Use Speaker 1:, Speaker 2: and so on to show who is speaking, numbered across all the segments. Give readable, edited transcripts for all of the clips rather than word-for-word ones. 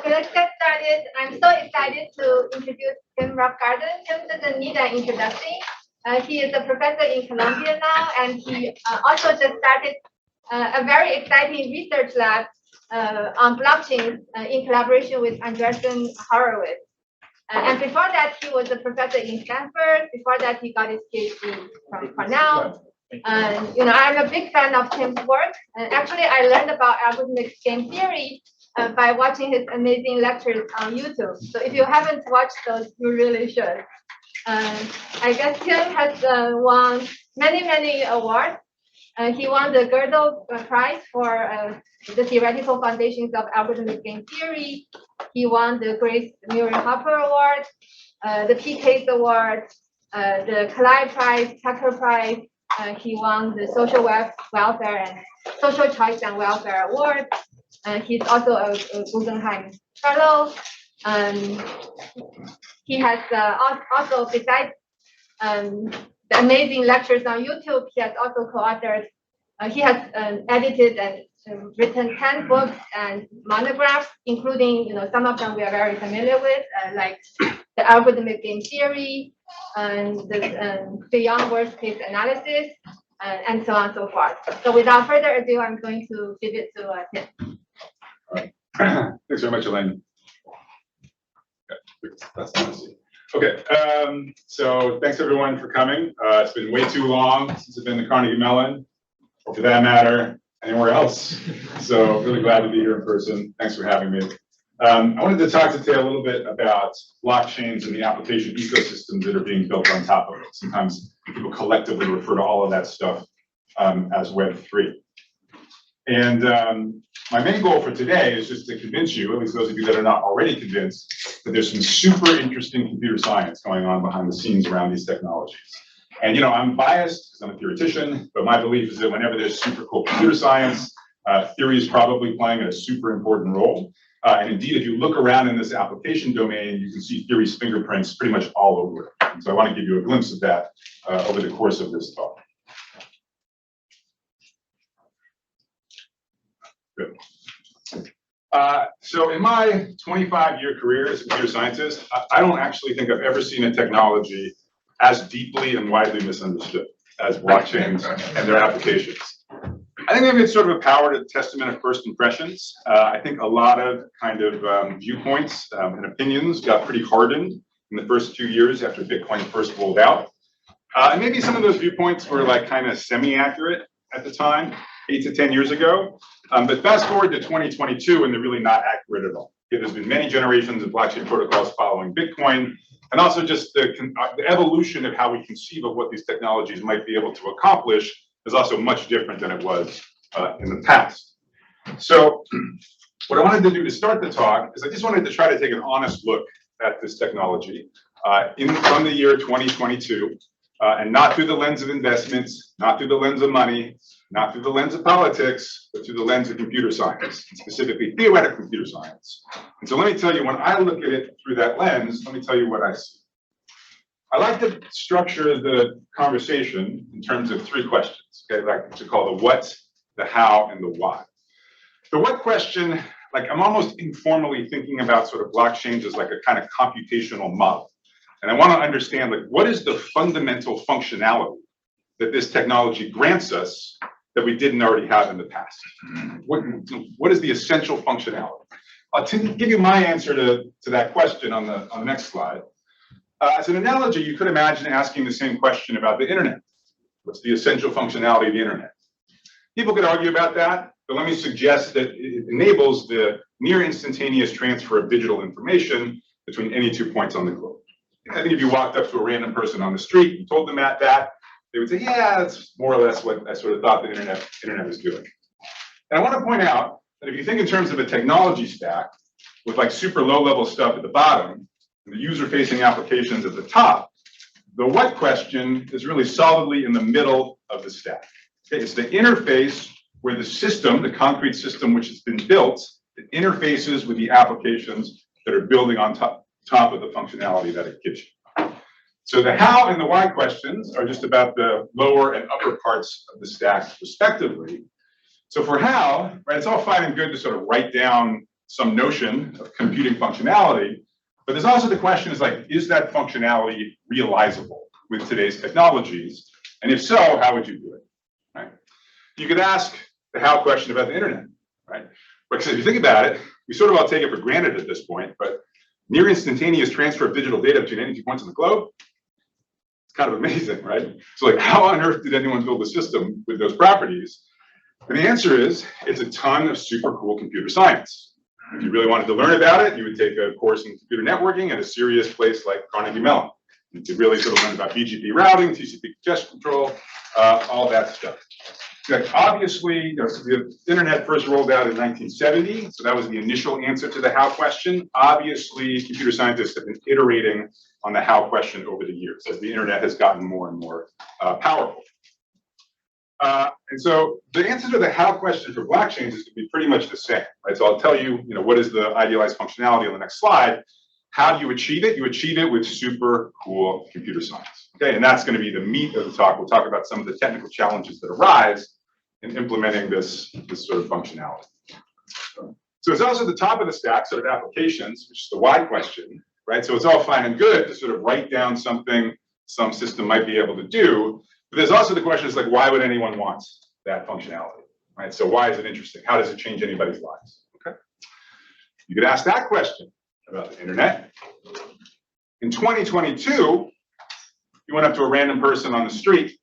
Speaker 1: Okay, let's get started. I'm so excited to introduce Tim Roughgarden. Tim doesn't need an introduction. He is a professor in Columbia now, and he also just started a very exciting research lab on blockchain in collaboration with Andreessen Horowitz. And before that, he was a professor in Stanford. Before that, he got his PhD from Cornell. I'm a big fan of Tim's work. And actually, I learned about algorithmic game theory by watching his amazing lectures on YouTube. So if you haven't watched those, you really should. I guess Tim has won many awards. He won the Gödel Prize for the theoretical foundations of algorithmic game theory. He won the Grace Murray Hopper Award, the PK's Award, the Collide Prize, Tucker Prize. He won the Social Welfare and Social Choice and Welfare Award. He's also a Guggenheim Fellow. He has also, besides the amazing lectures on YouTube, he has also co-authored, he has edited and written 10 books and monographs, including, some of them we are very familiar with, like the algorithmic game theory, and the beyond worst case analysis, and so on and so forth. So without further ado, I'm going to give it to Tim.
Speaker 2: All right. Thanks very much, Elaine. That's nice. Okay, so thanks everyone for coming. It's been way too long since I've been to Carnegie Mellon, or for that matter, anywhere else. So really glad to be here in person. Thanks for having me. I wanted to talk today a little bit about blockchains and the application ecosystems that are being built on top of it. Sometimes people collectively refer to all of that stuff as Web3. And my main goal for today is just to convince you, at least those of you that are not already convinced, that there's some super interesting computer science going on behind the scenes around these technologies. And I'm biased because I'm a theoretician, but my belief is that whenever there's super cool computer science, theory is probably playing a super important role. And indeed, if you look around in this application domain, you can see theory's fingerprints pretty much all over it. And so I want to give you a glimpse of that over the course of this talk. Good. So in my 25-year career as a computer scientist, I don't actually think I've ever seen a technology as deeply and widely misunderstood as blockchains and their applications. I think maybe it's sort of a power to the testament of first impressions. I think a lot of kind of viewpoints and opinions got pretty hardened in the first 2 years after Bitcoin first rolled out. And maybe some of those viewpoints were like kind of semi-accurate at the time, 8 to 10 years ago. But fast forward to 2022, and they're really not accurate at all. There's been many generations of blockchain protocols following Bitcoin, and also just the evolution of how we conceive of what these technologies might be able to accomplish is also much different than it was in the past. So what I wanted to do to start the talk is I just wanted to try to take an honest look at this technology from the year 2022, and not through the lens of investments, not through the lens of money, not through the lens of politics, but through the lens of computer science, and specifically theoretical computer science. And so let me tell you, when I look at it through that lens, let me tell you what I see. I like to structure the conversation in terms of 3 questions, okay? I like to call the what, the how, and the why. The what question, like I'm almost informally thinking about sort of blockchains as like a kind of computational model. And I want to understand, like, what is the fundamental functionality that this technology grants us that we didn't already have in the past? What is the essential functionality? To give you my answer to that question on the next slide. As an analogy, you could imagine asking the same question about the internet. What's the essential functionality of the internet? People could argue about that, but let me suggest that it enables the near instantaneous transfer of digital information between any 2 points on the globe. I think if you walked up to a random person on the street and told them that, they would say, yeah, that's more or less what I sort of thought the internet was doing. And I want to point out that if you think in terms of a technology stack with like super low level stuff at the bottom, and the user-facing applications at the top, the what question is really solidly in the middle of the stack. Okay, it's the interface where the system, the concrete system which has been built, it interfaces with the applications that are building on top of the functionality that it gives you. So the how and the why questions are just about the lower and upper parts of the stack respectively. So for how, right, it's all fine and good to sort of write down some notion of computing functionality, but there's also the question is like, is that functionality realizable with today's technologies? And if so, how would you do it, right? You could ask the how question about the internet, right? Because if you think about it, we sort of all take it for granted at this point, but near instantaneous transfer of digital data between any 2 points on the globe, it's kind of amazing, right? So like, how on earth did anyone build a system with those properties? And the answer is, it's a ton of super cool computer science. If you really wanted to learn about it, you would take a course in computer networking at a serious place like Carnegie Mellon. You could really sort of learn about BGP routing, TCP congestion control, all that stuff. Like obviously, so the internet first rolled out in 1970, so that was the initial answer to the how question. Obviously, computer scientists have been iterating on the how question over the years as the internet has gotten more and more powerful. And so the answer to the how question for blockchains is going to be pretty much the same, right? So I'll tell you, what is the idealized functionality on the next slide. How do you achieve it? You achieve it with super cool computer science. Okay, and that's going to be the meat of the talk. We'll talk about some of the technical challenges that arise in implementing this sort of functionality. So it's also the top of the stack, sort of applications, which is the why question, right? So it's all fine and good to sort of write down something some system might be able to do. But there's also the question is like, why would anyone want that functionality, right? So why is it interesting? How does it change anybody's lives? Okay. You could ask that question about the internet. In 2022, you went up to a random person on the street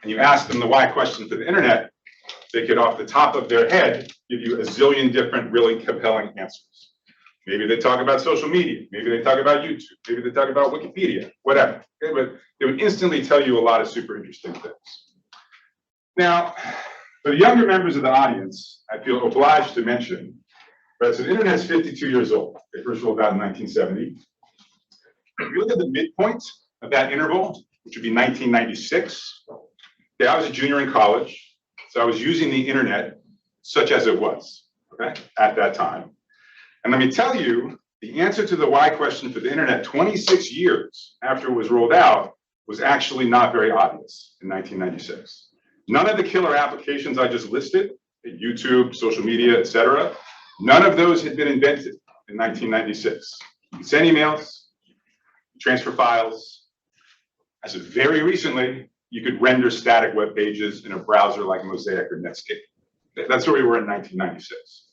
Speaker 2: and you asked them the why question for the internet. They could, off the top of their head, give you a zillion different really compelling answers. Maybe they talk about social media. Maybe they talk about YouTube. Maybe they talk about Wikipedia, whatever. Okay? But they would instantly tell you a lot of super interesting things. Now, for the younger members of the audience, I feel obliged to mention, right, so the internet is 52 years old. It first rolled out in 1970. If you look at the midpoint of that interval, which would be 1996, okay, I was a junior in college. So I was using the internet such as it was, okay, at that time. And let me tell you, the answer to the why question for the internet 26 years after it was rolled out was actually not very obvious in 1996. None of the killer applications I just listed, YouTube, social media, etc., none of those had been invented in 1996. You can send emails, transfer files. As of very recently, you could render static web pages in a browser like Mosaic or Netscape. That's where we were in 1996.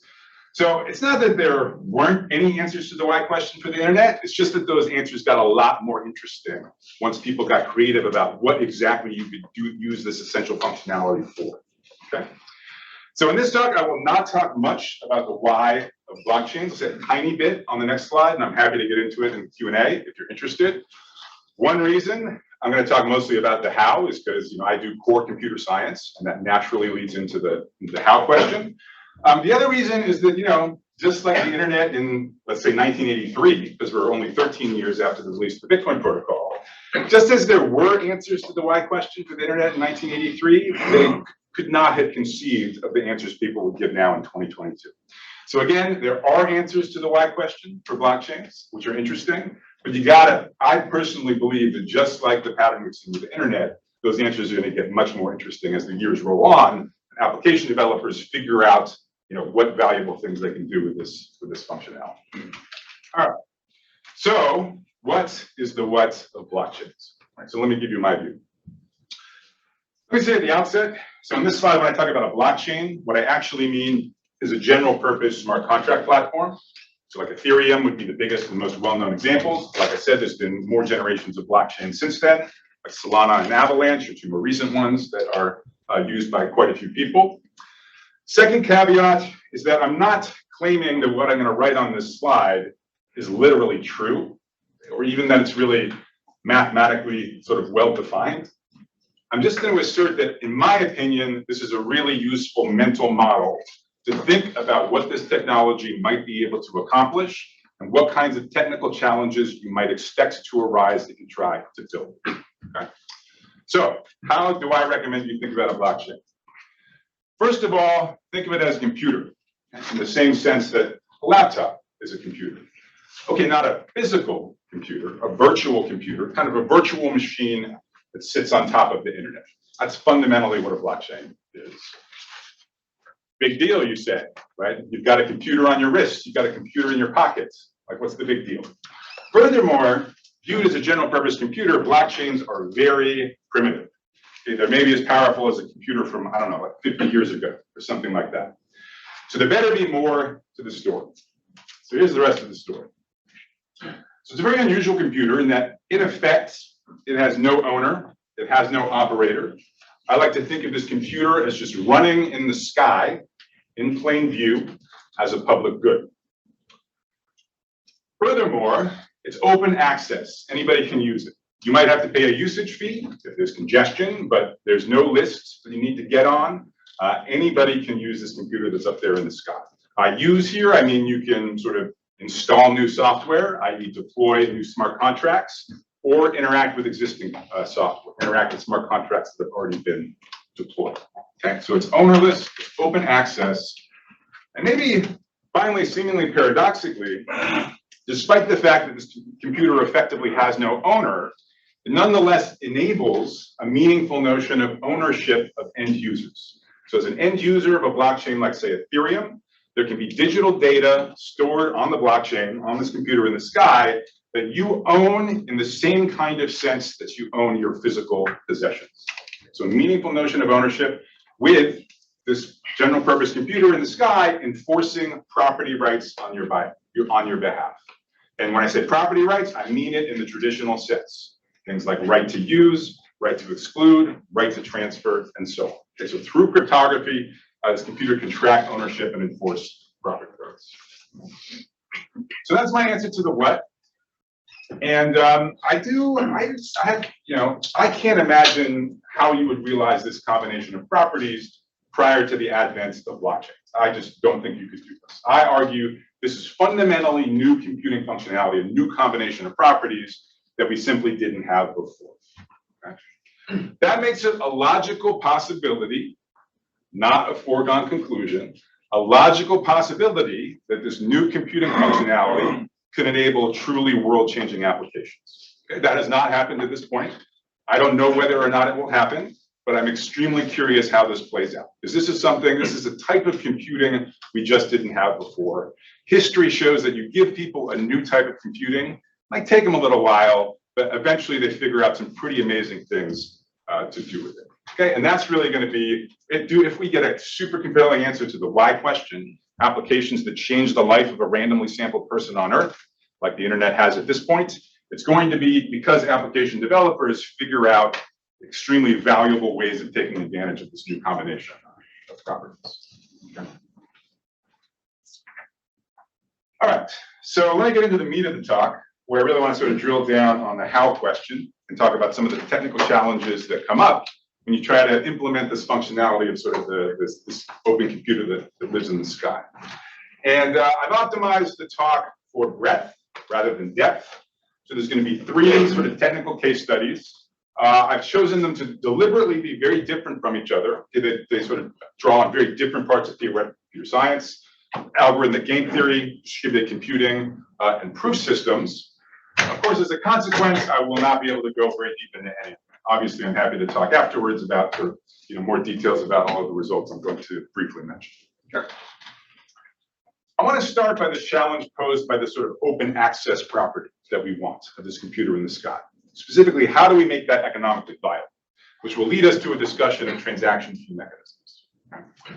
Speaker 2: So it's not that there weren't any answers to the why question for the internet. It's just that those answers got a lot more interesting once people got creative about what exactly you could use this essential functionality for. Okay. So in this talk, I will not talk much about the why of blockchains. I'll say a tiny bit on the next slide, and I'm happy to get into it in the Q&A if you're interested. One reason I'm going to talk mostly about the how is because I do core computer science, and that naturally leads into the how question. The other reason is that just like the internet in, let's say, 1983, because we're only 13 years after the release of the Bitcoin protocol, just as there were answers to the why question for the internet in 1983, they could not have conceived of the answers people would give now in 2022. So again, there are answers to the why question for blockchains, which are interesting. But I personally believe that just like the pattern we've seen with the internet, those answers are going to get much more interesting as the years roll on. And application developers figure out, what valuable things they can do with this functionality. All right. So what is the what of blockchains? All right, so let me give you my view. Let me say at the outset, so in this slide, when I talk about a blockchain, what I actually mean is a general purpose smart contract platform. So like Ethereum would be the biggest and most well-known examples. Like I said, there's been more generations of blockchains since then, like Solana and Avalanche are two more recent ones that are used by quite a few people. Second caveat is that I'm not claiming that what I'm going to write on this slide is literally true, or even that it's really mathematically sort of well-defined. I'm just going to assert that, in my opinion, this is a really useful mental model to think about what this technology might be able to accomplish and what kinds of technical challenges you might expect to arise if you try to build it. Okay. So how do I recommend you think about a blockchain? First of all, think of it as a computer in the same sense that a laptop is a computer. Okay, not a physical computer, a virtual computer, kind of a virtual machine that sits on top of the internet. That's fundamentally what a blockchain is. Big deal, you say, right? You've got a computer on your wrist. You've got a computer in your pockets. Like, what's the big deal? Furthermore, viewed as a general purpose computer, blockchains are very primitive. Okay, they're maybe as powerful as a computer from, I don't know, like 50 years ago or something like that. So there better be more to the story. So here's the rest of the story. So it's a very unusual computer in that, in effect, it has no owner, it has no operator. I like to think of this computer as just running in the sky, in plain view, as a public good. Furthermore, it's open access. Anybody can use it. You might have to pay a usage fee if there's congestion, but there's no list that you need to get on. Anybody can use this computer that's up there in the sky. By use here, I mean you can sort of install new software, i.e. deploy new smart contracts, or interact with existing software, interact with smart contracts that have already been deployed. Okay, so it's ownerless, it's open access, and maybe finally, seemingly paradoxically, despite the fact that this computer effectively has no owner, it nonetheless enables a meaningful notion of ownership of end users. So as an end user of a blockchain like, say, Ethereum, there can be digital data stored on the blockchain, on this computer in the sky, that you own in the same kind of sense that you own your physical possessions. So a meaningful notion of ownership with this general purpose computer in the sky enforcing property rights on your behalf. And when I say property rights, I mean it in the traditional sense. Things like right to use, right to exclude, right to transfer, and so on. Okay, so through cryptography, this computer can track ownership and enforce property rights. So that's my answer to the what. And I can't imagine how you would realize this combination of properties prior to the advent of blockchains. I just don't think you could do this. I argue this is fundamentally new computing functionality, a new combination of properties that we simply didn't have before. Okay? That makes it a logical possibility, not a foregone conclusion, a logical possibility that this new computing functionality could enable truly world-changing applications. Okay? That has not happened at this point. I don't know whether or not it will happen, but I'm extremely curious how this plays out. Because this is a type of computing we just didn't have before. History shows that you give people a new type of computing, it might take them a little while, but eventually they figure out some pretty amazing things to do with it. Okay, and that's really going to be, if we get a super compelling answer to the why question, applications that change the life of a randomly sampled person on Earth, like the internet has at this point, it's going to be because application developers figure out extremely valuable ways of taking advantage of this new combination of properties. Okay. All right, so let me get into the meat of the talk, where I really want to sort of drill down on the how question and talk about some of the technical challenges that come up when you try to implement this functionality of sort of this open computer that lives in the sky. And I've optimized the talk for breadth rather than depth. So there's going to be 3 sort of technical case studies. I've chosen them to deliberately be very different from each other. They sort of draw on very different parts of theoretical computer science, algorithmic game theory, distributed computing, and proof systems. Of course, as a consequence, I will not be able to go very deep into any of them. Obviously, I'm happy to talk afterwards about sort of, more details about all of the results I'm going to briefly mention. Okay. I want to start by the challenge posed by the sort of open access property that we want of this computer in the sky. Specifically, how do we make that economically viable? Which will lead us to a discussion of transaction fee mechanisms. Okay.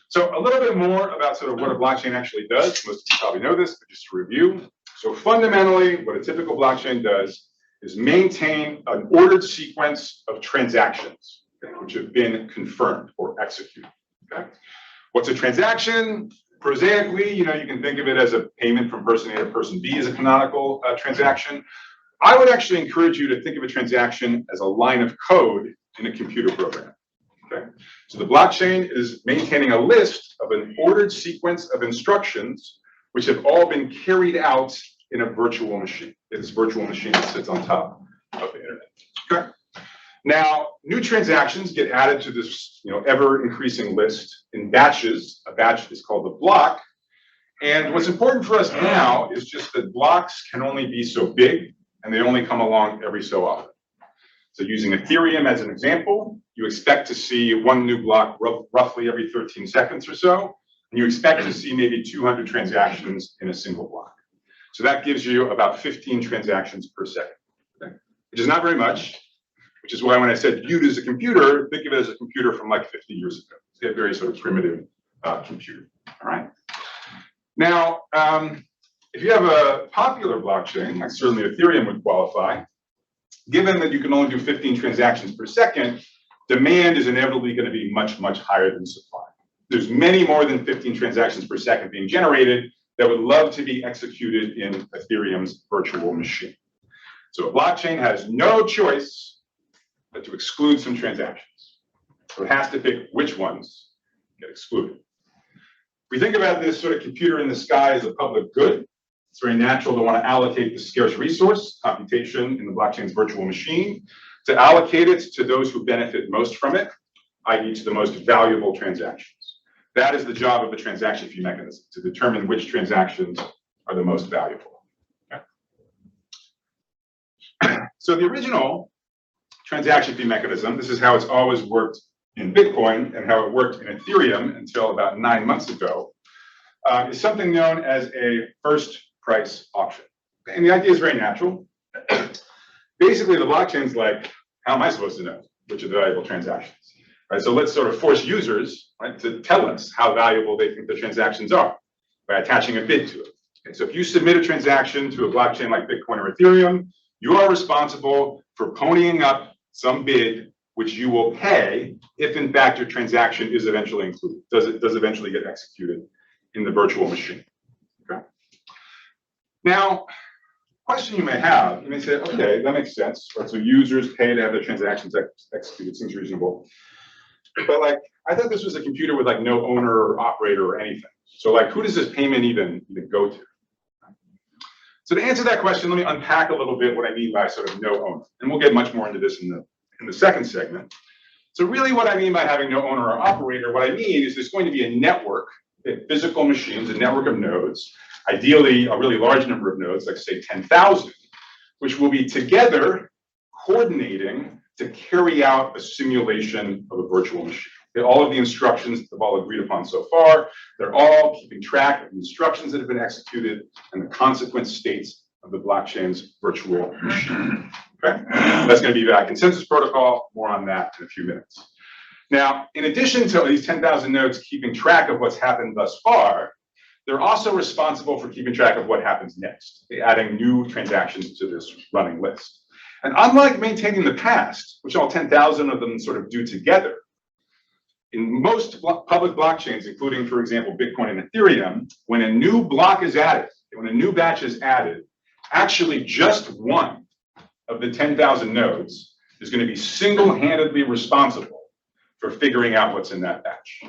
Speaker 2: So a little bit more about sort of what a blockchain actually does. Most of you probably know this, but just to review. So fundamentally, what a typical blockchain does is maintain an ordered sequence of transactions, okay, which have been confirmed or executed. Okay? What's a transaction? Prosaically, you can think of it as a payment from person A to person B as a canonical transaction. I would actually encourage you to think of a transaction as a line of code in a computer program. Okay? So the blockchain is maintaining a list of an ordered sequence of instructions which have all been carried out in a virtual machine. This virtual machine that sits on top of the internet. Okay. Now, new transactions get added to this, ever-increasing list in batches. A batch is called a block. And what's important for us now is just that blocks can only be so big, and they only come along every so often. So using Ethereum as an example, you expect to see one new block roughly every 13 seconds or so, and you expect to see maybe 200 transactions in a single block. So that gives you about 15 transactions per second, okay? Which is not very much, which is why when I said viewed as a computer, think of it as a computer from like 50 years ago. It's a very sort of primitive computer, all right? Now, if you have a popular blockchain, like certainly Ethereum would qualify, given that you can only do 15 transactions per second, demand is inevitably going to be much, much higher than supply. There's many more than 15 transactions per second being generated that would love to be executed in Ethereum's virtual machine. So a blockchain has no choice but to exclude some transactions. So it has to pick which ones get excluded. If we think about this sort of computer in the sky as a public good, it's very natural to want to allocate the scarce resource, computation in the blockchain's virtual machine, to allocate it to those who benefit most from it, i.e. to the most valuable transactions. That is the job of the transaction fee mechanism, to determine which transactions are the most valuable. Okay. So the original transaction fee mechanism, this is how it's always worked in Bitcoin and how it worked in Ethereum until about 9 months ago, is something known as a first price auction. And the idea is very natural. Basically, the blockchain's like, how am I supposed to know which are the valuable transactions? Right, so let's sort of force users, right, to tell us how valuable they think the transactions are by attaching a bid to it. Okay, so if you submit a transaction to a blockchain like Bitcoin or Ethereum, you are responsible for ponying up some bid which you will pay if in fact your transaction is eventually included, does eventually get executed in the virtual machine. Okay. Now, question you may have, you may say, okay, that makes sense. Right? So users pay to have their transactions executed, seems reasonable. But like, I thought this was a computer with like no owner or operator or anything. So like, who does this payment even go to? So to answer that question, let me unpack a little bit what I mean by sort of no owner. And we'll get much more into this in the second segment. So really what I mean by having no owner or operator, what I mean is there's going to be a network, physical machines, a network of nodes, ideally a really large number of nodes, like say 10,000, which will be together coordinating to carry out a simulation of a virtual machine. All of the instructions that they've all agreed upon so far, they're all keeping track of the instructions that have been executed and the consequent states of the blockchain's virtual machine. Okay? That's going to be that consensus protocol. More on that in a few minutes. Now, in addition to these 10,000 nodes keeping track of what's happened thus far, they're also responsible for keeping track of what happens next, adding new transactions to this running list. And unlike maintaining the past, which all 10,000 of them sort of do together, in most public blockchains, including, for example, Bitcoin and Ethereum, when a new block is added, when a new batch is added, actually just one of the 10,000 nodes is going to be single-handedly responsible for figuring out what's in that batch.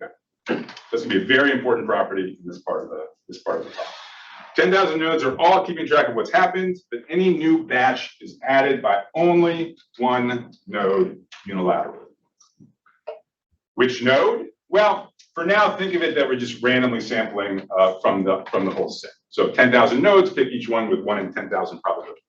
Speaker 2: Okay. That's going to be a very important property in this part of the talk. 10,000 nodes are all keeping track of what's happened, but any new batch is added by only one node unilaterally. Which node? Well, for now, think of it that we're just randomly sampling from the whole set. So 10,000 nodes, pick each one with 1 in 10,000 probability.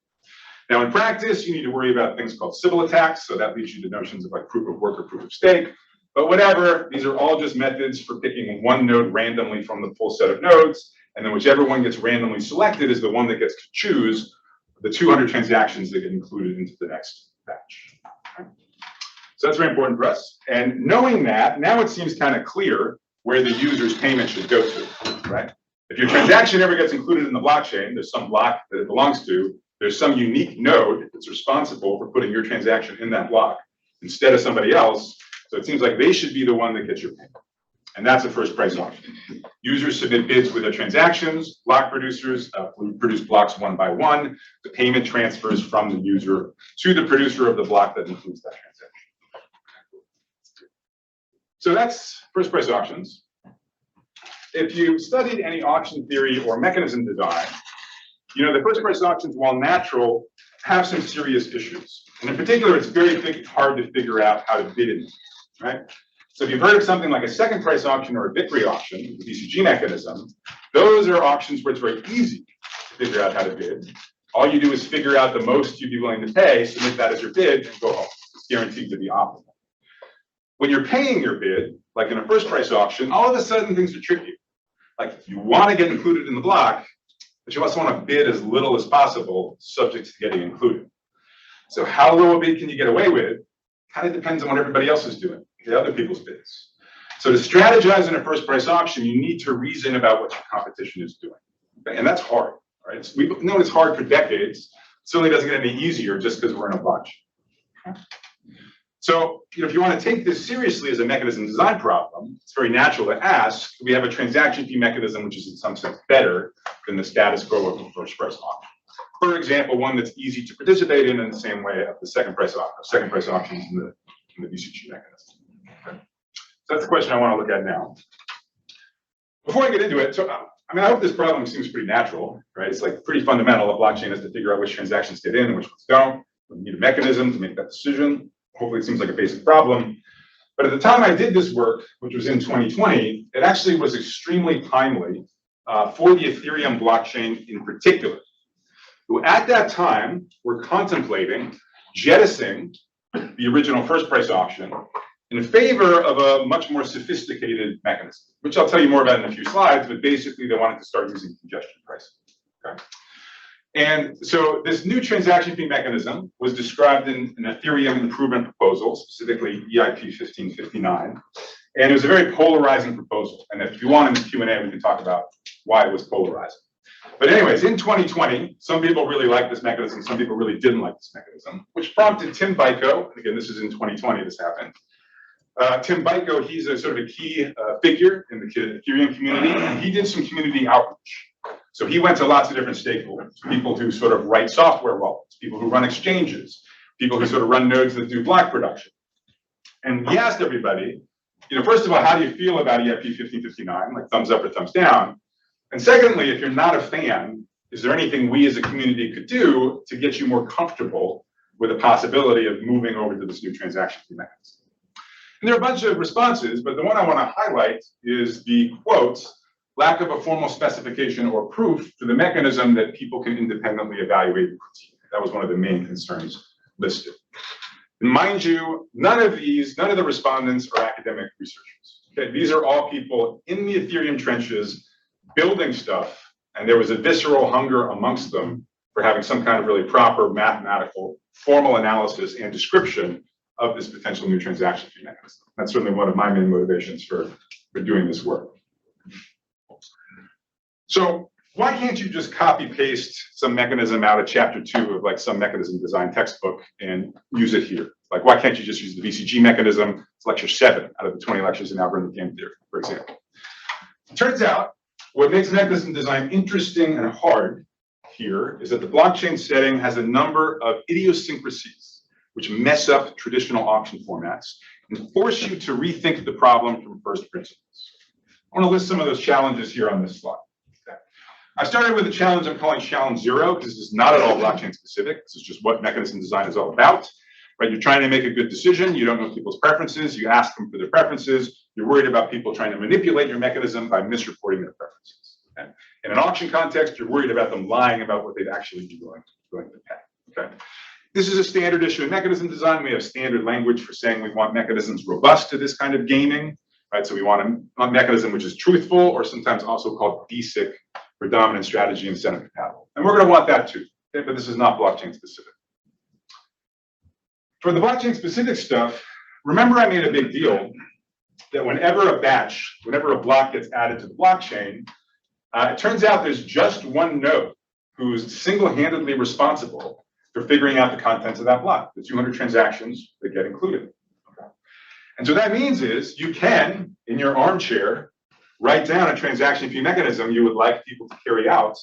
Speaker 2: Now, in practice, you need to worry about things called Sybil attacks. So that leads you to notions of like proof of work or proof of stake. But whatever, these are all just methods for picking one node randomly from the full set of nodes. And then whichever one gets randomly selected is the one that gets to choose the 200 transactions that get included into the next batch. Okay. So that's very important for us. And knowing that, now it seems kind of clear where the user's payment should go to, right? If your transaction ever gets included in the blockchain, there's some block that it belongs to, there's some unique node that's responsible for putting your transaction in that block instead of somebody else. So it seems like they should be the one that gets your payment. And that's a first price auction. Users submit bids with their transactions, block producers produce blocks one by one. The payment transfers from the user to the producer of the block that includes that transaction. So that's first price auctions. If you studied any auction theory or mechanism design, you know the first price auctions, while natural, have some serious issues. And in particular, it's very hard to figure out how to bid in them, right? So if you've heard of something like a second price auction or a victory auction, the BCG mechanism, those are auctions where it's very easy to figure out how to bid. All you do is figure out the most you'd be willing to pay, submit that as your bid, and go home. It's guaranteed to be optimal. When you're paying your bid, like in a first price auction, all of a sudden things are tricky. Like you want to get included in the block, but you also want to bid as little as possible, subject to getting included. So how low a bid can you get away with? Kind of depends on what everybody else is doing, the other people's bids. So to strategize in a first price auction, you need to reason about what your competition is doing. Okay? And that's hard, right? We've known it's hard for decades. It certainly doesn't get any easier just because we're in a blockchain. Okay? So, if you want to take this seriously as a mechanism design problem, it's very natural to ask, do we have a transaction fee mechanism which is in some sense better than the status quo of the first price auction? For example, one that's easy to participate in the same way of the second price auctions in the VCG mechanism. Okay. So that's the question I want to look at now. Before I get into it, I hope this problem seems pretty natural, right? It's like pretty fundamental. A blockchain has to figure out which transactions get in and which ones don't. We need a mechanism to make that decision. Hopefully it seems like a basic problem. But at the time I did this work, which was in 2020, it actually was extremely timely for the Ethereum blockchain in particular, who at that time were contemplating jettisoning the original first price auction in favor of a much more sophisticated mechanism, which I'll tell you more about in a few slides, but basically they wanted to start using congestion pricing. Okay? And so this new transaction fee mechanism was described in an Ethereum improvement proposal, specifically EIP 1559. And it was a very polarizing proposal. And if you want in the Q&A, we can talk about why it was polarizing. But anyways, in 2020, some people really liked this mechanism, some people really didn't like this mechanism, which prompted Tim Byko, again, this is in 2020 this happened. Tim Byko, he's a sort of a key figure in the Ethereum community, and he did some community outreach. So he went to lots of different stakeholders, people who sort of write software wallets, people who run exchanges, people who sort of run nodes that do block production. And he asked everybody, first of all, how do you feel about EIP 1559, like thumbs up or thumbs down? And secondly, if you're not a fan, is there anything we as a community could do to get you more comfortable with the possibility of moving over to this new transaction fee mechanism? And there are a bunch of responses, but the one I want to highlight is the quote, lack of a formal specification or proof for the mechanism that people can independently evaluate and critique. That was one of the main concerns listed. And mind you, none of the respondents are academic researchers. Okay? These are all people in the Ethereum trenches building stuff, and there was a visceral hunger amongst them for having some kind of really proper mathematical, formal analysis and description of this potential new transaction fee mechanism. That's certainly one of my main motivations for doing this work. So why can't you just copy paste some mechanism out of chapter 2 of like some mechanism design textbook and use it here? Like, why can't you just use the VCG mechanism? It's lecture 7 out of the 20 lectures in algorithmic game theory, for example. It turns out what makes mechanism design interesting and hard here is that the blockchain setting has a number of idiosyncrasies which mess up traditional auction formats and force you to rethink the problem from first principles. I want to list some of those challenges here on this slide. Okay. I started with a challenge I'm calling challenge 0, because this is not at all blockchain specific. This is just what mechanism design is all about. Right? You're trying to make a good decision. You don't know people's preferences. You ask them for their preferences. You're worried about people trying to manipulate your mechanism by misreporting their preferences. Okay? In an auction context, you're worried about them lying about what they'd actually be willing to pay. Okay? This is a standard issue in mechanism design. We have standard language for saying we want mechanisms robust to this kind of gaming. Right? So we want a mechanism which is truthful, or sometimes also called DSIC, for dominant strategy incentive compatible. And we're going to want that too. Okay? But this is not blockchain specific. For the blockchain specific stuff, remember I made a big deal that whenever a block gets added to the blockchain, it turns out there's just one node who's single-handedly responsible for figuring out the contents of that block, the 200 transactions that get included. Okay. And so that means is you can, in your armchair, write down a transaction fee mechanism you would like people to carry out,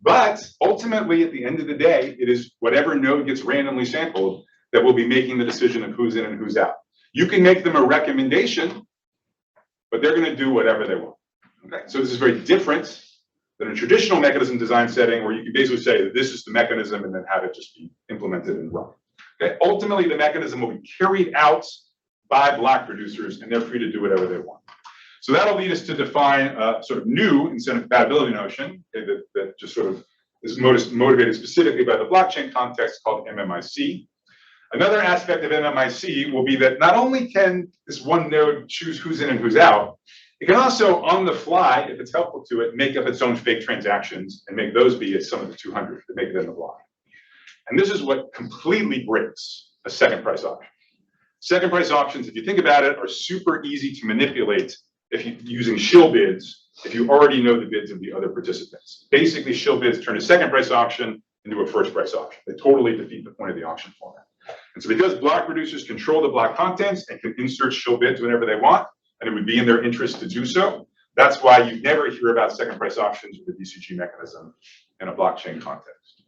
Speaker 2: but ultimately at the end of the day, it is whatever node gets randomly sampled that will be making the decision of who's in and who's out. You can make them a recommendation, but they're going to do whatever they want. Okay? So this is very different than a traditional mechanism design setting where you can basically say that this is the mechanism and then have it just be implemented and run. Okay? Ultimately, the mechanism will be carried out by block producers, and they're free to do whatever they want. So that'll lead us to define a sort of new incentive compatibility notion, okay, that just sort of This is motivated specifically by the blockchain context called MMIC. Another aspect of MMIC will be that not only can this one node choose who's in and who's out, it can also, on the fly, if it's helpful to it, make up its own fake transactions and make those be at some of the 200 that make it in the block. And this is what completely breaks a second price auction. Second price auctions, if you think about it, are super easy to manipulate if you're using shill bids, if you already know the bids of the other participants. Basically, shill bids turn a second price auction into a first price auction. They totally defeat the point of the auction format. And so because block producers control the block contents and can insert shill bids whenever they want, and it would be in their interest to do so, that's why you never hear about second price auctions with the DCG mechanism in a blockchain context.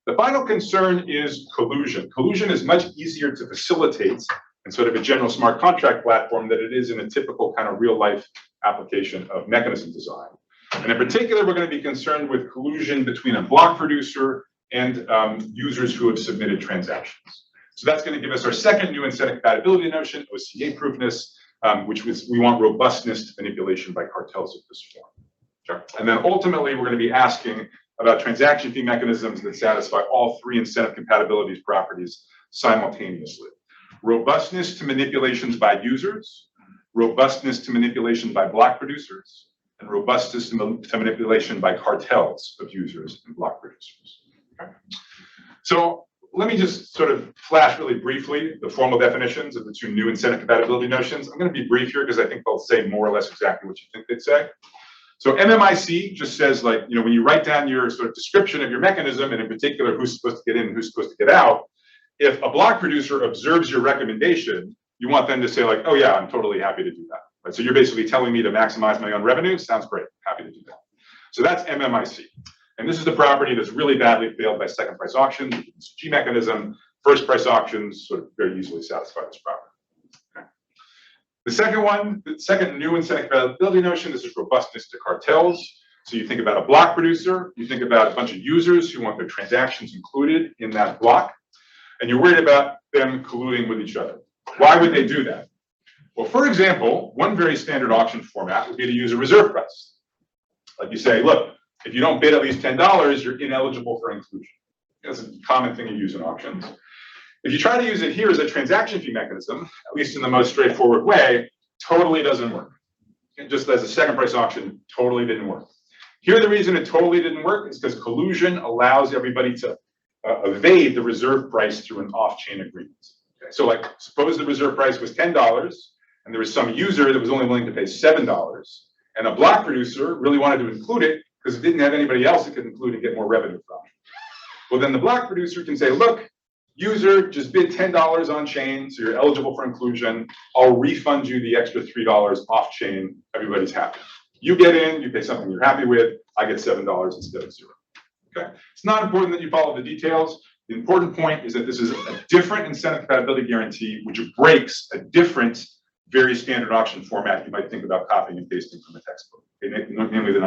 Speaker 2: The final concern is collusion. Collusion is much easier to facilitate in sort of a general smart contract platform than it is in a typical kind of real life application of mechanism design. And in particular, we're going to be concerned with collusion between a block producer and users who have submitted transactions. So that's going to give us our second new incentive compatibility notion, OCA proofness, which was, we want robustness to manipulation by cartels of this form. Sure. And then ultimately, we're going to be asking about transaction fee mechanisms that satisfy all three incentive compatibility properties simultaneously. Robustness to manipulations by users, robustness to manipulation by block producers, and robustness to manipulation by cartels of users and block producers. Okay. So let me just sort of flash really briefly the formal definitions of the two new incentive compatibility notions. I'm going to be brief here because I think they'll say more or less exactly what you think they'd say. So MMIC just says, like, you know, when you write down your sort of description of your mechanism, and in particular who's supposed to get in and who's supposed to get out, if a block producer observes your recommendation, you want them to say, like, oh yeah, I'm totally happy to do that. Right? So you're basically telling me to maximize my own revenue. Sounds great. Happy to do that. So that's MMIC. And this is the property that's really badly failed by second price auctions, the DCG mechanism. First price auctions sort of very easily satisfy this property. Okay. The second one, the second new incentive compatibility notion, this is robustness to cartels. So you think about a block producer, you think about a bunch of users who want their transactions included in that block, and you're worried about them colluding with each other. Why would they do that? Well, for example, one very standard auction format would be to use a reserve price. Like you say, look, if you don't bid at least $10, you're ineligible for inclusion. That's a common thing you use in auctions. If you try to use it here as a transaction fee mechanism, at least in the most straightforward way, totally doesn't work. And just as a second price auction, totally didn't work. Here, the reason it totally didn't work is because collusion allows everybody to evade the reserve price through an off-chain agreement. Okay, so like, suppose the reserve price was $10, and there was some user that was only willing to pay $7, and a block producer really wanted to include it because it didn't have anybody else it could include and get more revenue from. Well, then the block producer can say, look, user, just bid $10 on chain, so you're eligible for inclusion. I'll refund you the extra $3 off chain. Everybody's happy. You get in, you pay something you're happy with. I get $7 instead of $0. Okay. It's not important that you follow the details. The important point is that this is a different incentive compatibility guarantee, which breaks a different, very standard auction format you might think about copying and pasting from a textbook. Okay, namely the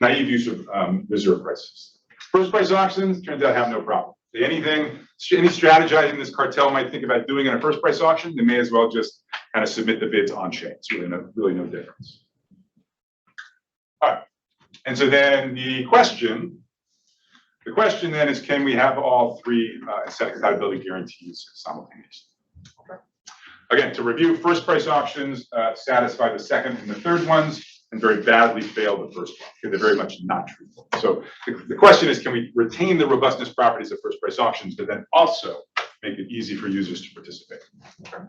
Speaker 2: naive use of reserve prices. First price auctions turns out have no problem. Any strategizing this cartel might think about doing in a first price auction, they may as well just kind of submit the bids on chain. It's really no difference. All right. And so then the question then is, can we have all three incentive compatibility guarantees simultaneously? Okay. Again, to review, first price auctions satisfy the second and the third ones, and very badly fail the first one, because they're very much not truthful. So the question is, can we retain the robustness properties of first price auctions, but then also make it easy for users to participate? Okay.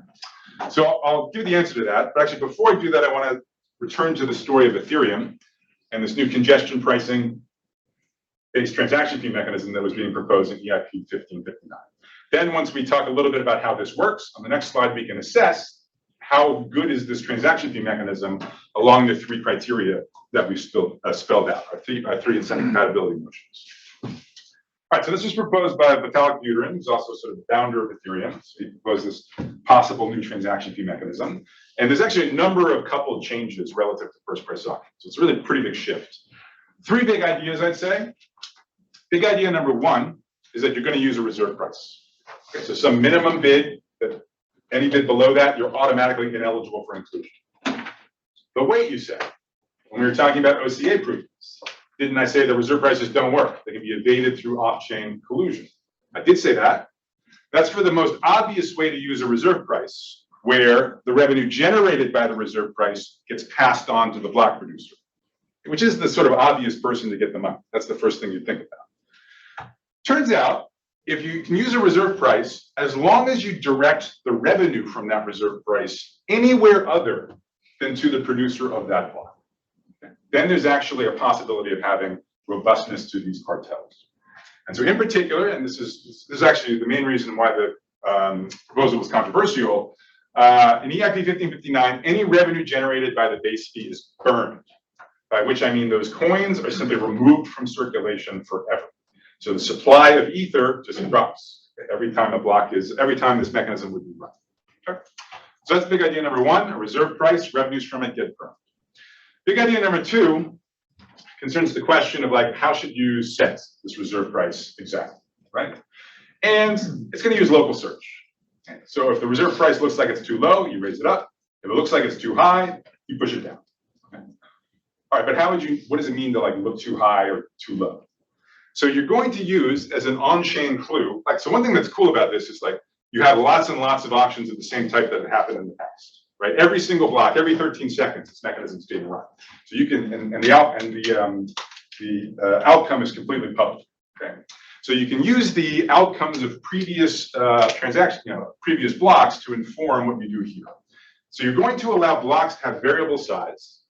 Speaker 2: So I'll give the answer to that, but actually before I do that, I want to return to the story of Ethereum and this new congestion pricing based transaction fee mechanism that was being proposed in EIP 1559. Then once we talk a little bit about how this works, on the next slide we can assess how good is this transaction fee mechanism along the three criteria that we've spelled out, our three incentive compatibility notions. All right, so this was proposed by Vitalik Buterin, who's also sort of the founder of Ethereum. So he proposed this possible new transaction fee mechanism. And there's actually a number of coupled changes relative to first price auction. So it's really a pretty big shift. Three big ideas, I'd say. Big idea number one is that you're going to use a reserve price. Okay, so some minimum bid, that any bid below that, you're automatically ineligible for inclusion. But wait, you say, when we were talking about OCA proofness, Didn't I say the reserve prices don't work? They can be evaded through off-chain collusion. I did say that. That's for the most obvious way to use a reserve price, where the revenue generated by the reserve price gets passed on to the block producer, which is the sort of obvious person to get the money. That's the first thing you think about. Turns out, if you can use a reserve price, as long as you direct the revenue from that reserve price anywhere other than to the producer of that block, then there's actually a possibility of having robustness to these cartels. And so in particular, and this is actually the main reason why the proposal was controversial, in EIP 1559, any revenue generated by the base fee is burned, by which I mean those coins are simply removed from circulation forever. So the supply of ether just drops every time every time this mechanism would be run. Okay? So that's big idea number one, a reserve price, revenues from it get burned. Big idea number two concerns the question of like, how should you set this reserve price exactly, right? And it's going to use local search. Okay? So if the reserve price looks like it's too low, you raise it up. If it looks like it's too high, you push it down. Okay? All right, but what does it mean to like look too high or too low? So you're going to use as an on-chain clue, like, so one thing that's cool about this is like, you have lots and lots of auctions of the same type that have happened in the past, right? Every single block, every 13 seconds, this mechanism is being run. So you can, and the outcome is completely public, okay? So you can use the outcomes of previous transactions, previous blocks to inform what you do here. So you're going to allow blocks to have variable size.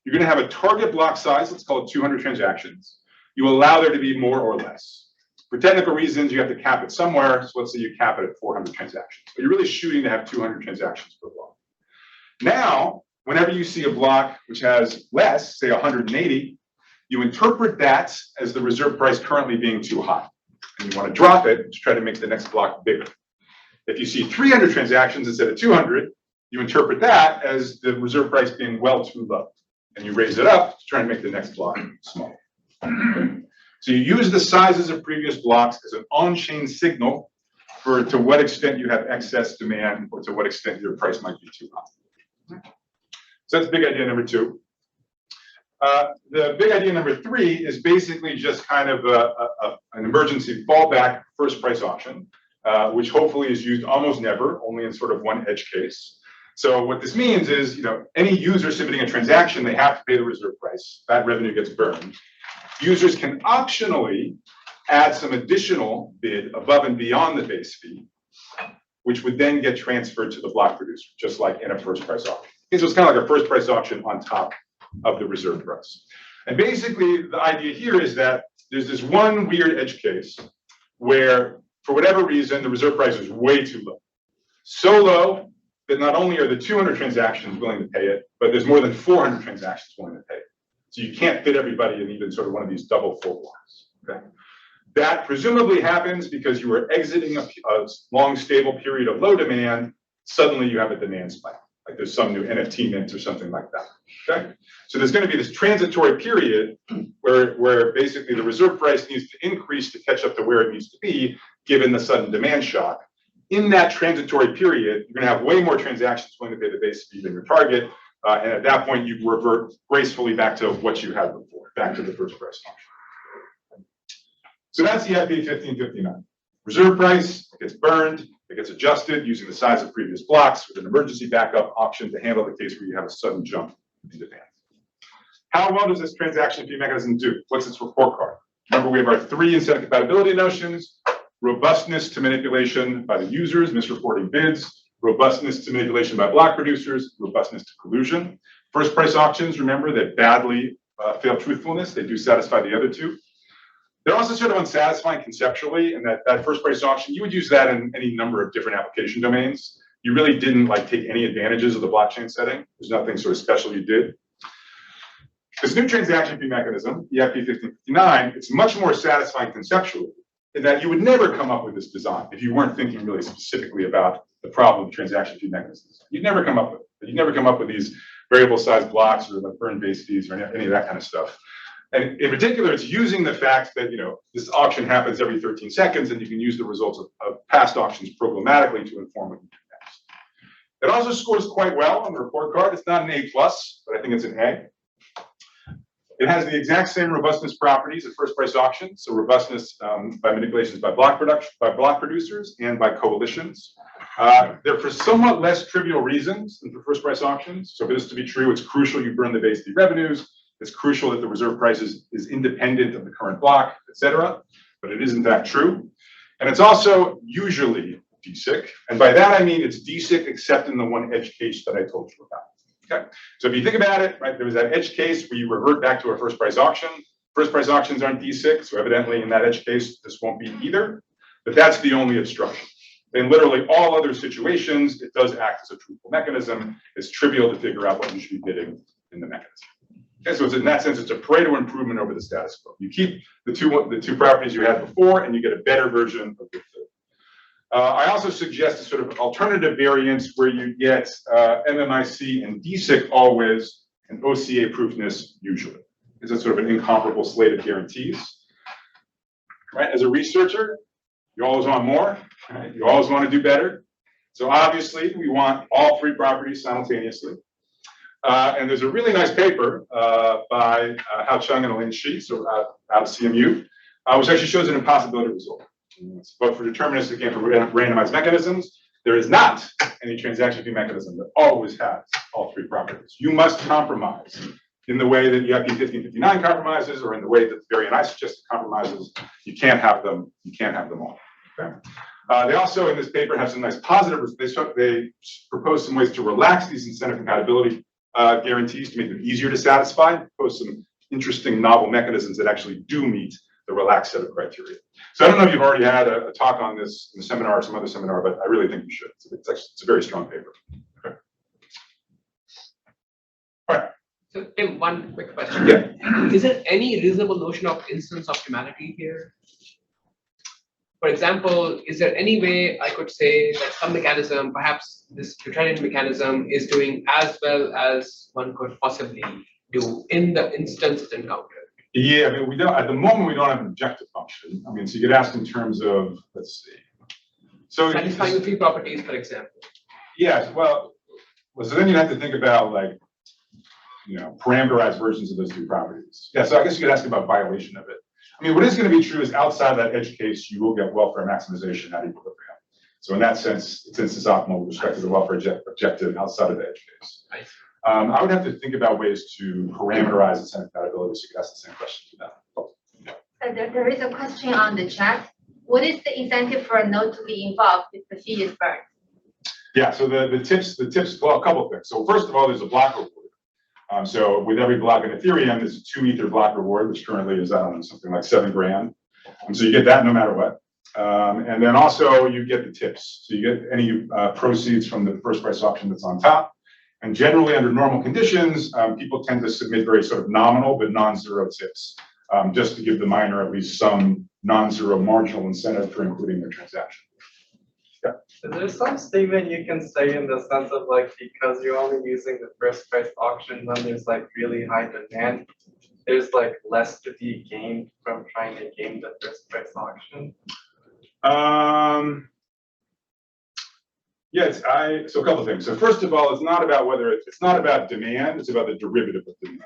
Speaker 2: You're going to have a target block size, let's call it 200 transactions. You allow there to be more or less. For technical reasons, you have to cap it somewhere. So let's say you cap it at 400 transactions. But you're really shooting to have 200 transactions per block. Now, whenever you see a block which has less, say 180, you interpret that as the reserve price currently being too high. And you want to drop it to try to make the next block bigger. If you see 300 transactions instead of 200, you interpret that as the reserve price being well too low. And you raise it up to try and make the next block smaller. So you use the sizes of previous blocks as an on-chain signal for to what extent you have excess demand or to what extent your price might be too high. So that's big idea number two. The big idea number three is basically just kind of an emergency fallback first price auction, which hopefully is used almost never, only in sort of one edge case. So what this means is, any user submitting a transaction, they have to pay the reserve price. That revenue gets burned. Users can optionally add some additional bid above and beyond the base fee, which would then get transferred to the block producer, just like in a first price auction. Okay, so it's kind of like a first price auction on top of the reserve price. And basically, the idea here is that there's this one weird edge case where, for whatever reason, the reserve price is way too low. So low that not only are the 200 transactions willing to pay it, but there's more than 400 transactions willing to pay it. So you can't fit everybody in even sort of one of these double full blocks. Okay? That presumably happens because you were exiting a long stable period of low demand. Suddenly you have a demand spike, like there's some new NFT mint or something like that. Okay? So there's going to be this transitory period where basically the reserve price needs to increase to catch up to where it needs to be, given the sudden demand shock. In that transitory period, you're going to have way more transactions willing to pay the base fee than your target. And at that point, you revert gracefully back to what you had before, back to the first price auction. So that's EIP 1559. Reserve price gets burned, it gets adjusted using the size of previous blocks with an emergency backup option to handle the case where you have a sudden jump in demand. How well does this transaction fee mechanism do? What's its report card? Remember, we have our three incentive compatibility notions: robustness to manipulation by the users, misreporting bids; robustness to manipulation by block producers; robustness to collusion. First price auctions, remember, that badly fail truthfulness. They do satisfy the other two. They're also sort of unsatisfying conceptually, and that first price auction, you would use that in any number of different application domains. You really didn't take any advantages of the blockchain setting. There's nothing sort of special you did. This new transaction fee mechanism, EIP 1559, it's much more satisfying conceptually in that you would never come up with this design if you weren't thinking really specifically about the problem of transaction fee mechanisms. You'd never come up with it. You'd never come up with these variable size blocks or burn base fees or any of that kind of stuff. And in particular, it's using the fact that this auction happens every 13 seconds, and you can use the results of past auctions programmatically to inform what you do next. It also scores quite well on the report card. It's not an A+, but I think it's an A. It has the exact same robustness properties at first price auction. So robustness by manipulations by block producers and by coalitions. They're for somewhat less trivial reasons than for first price auctions. So for this to be true, it's crucial you burn the base fee revenues. It's crucial that the reserve price is independent of the current block, et cetera. But it is in fact true. And it's also usually DSIC. And by that, I mean it's DSIC except in the one edge case that I told you about. Okay, so if you think about it, right, there was that edge case where you revert back to a first price auction. First price auctions aren't DSIC, so evidently in that edge case, this won't be either. But that's the only obstruction. In literally all other situations, it does act as a truthful mechanism. It's trivial to figure out what you should be bidding in the mechanism. Okay, so it's, in that sense, it's a Pareto improvement over the status quo. You keep the two properties you had before, and you get a better version of the third. I also suggest a sort of alternative variance where you get MMIC and DSIC always, and OCA proofness usually. It's a sort of an incomparable slate of guarantees. Right? As a researcher, you always want more. Right? You always want to do better. So obviously, we want all three properties simultaneously. And there's a really nice paper by Hao Chung and Elaine Shi, so out of CMU, which actually shows an impossibility result. But for deterministic and for randomized mechanisms, there is not any transaction fee mechanism that always has all three properties. You must compromise in the way that the IP 1559 compromises, or in the way that the variant I suggested compromises. You can't have them. You can't have them all. Okay? They also, in this paper, have some nice positive. They propose some ways to relax these incentive compatibility guarantees to make them easier to satisfy. Propose some interesting novel mechanisms that actually do meet the relaxed set of criteria. So I don't know if you've already had a talk on this in a seminar or some other seminar, but I really think you should. It's a very strong paper. Okay. All right.
Speaker 3: So Tim, one quick question.
Speaker 2: Yeah.
Speaker 3: Is there any reasonable notion of instance optimality here? For example, is there any way I could say that some mechanism, perhaps this Euclidean mechanism, is doing as well as one could possibly do in the instance it's encountered?
Speaker 2: Yeah, I mean, we don't, at the moment, we don't have an objective function. I mean, so you get asked in terms of, let's see. So
Speaker 3: satisfying the three properties, for example.
Speaker 2: Yes, well, so then you have to think about, like, you know, parameterized versions of those three properties. Yeah, so I guess you could ask about violation of it. I mean, what is going to be true is outside that edge case, you will get welfare maximization at equilibrium. So in that sense, it's instance optimal with respect to the welfare objective outside of the edge case. I would have to think about ways to parameterize incentive compatibility, so you could ask the same question to them.
Speaker 1: So there is a question on the chat. What is the incentive for a node to be involved if the fee is burned?
Speaker 2: Yeah, so the tips, well, a couple of things. So first of all, there's a block reward. So with every block in Ethereum, there's a 2 Ether block reward, which currently is, I don't know, something like $7 grand. So you get that no matter what. And then also you get the tips. So you get any proceeds from the first price auction that's on top. And generally, under normal conditions, people tend to submit very sort of nominal but non-zero tips, just to give the miner at least some non-zero marginal incentive for including their transaction. Yeah.
Speaker 4: Is there some statement you can say in the sense of, like, because you're only using the first price auction when there's like really high demand, there's like less to be gained from trying to game the first price auction?
Speaker 2: Yes, so a couple of things. So first of all, it's not about whether it's not about demand, it's about the derivative of the demand,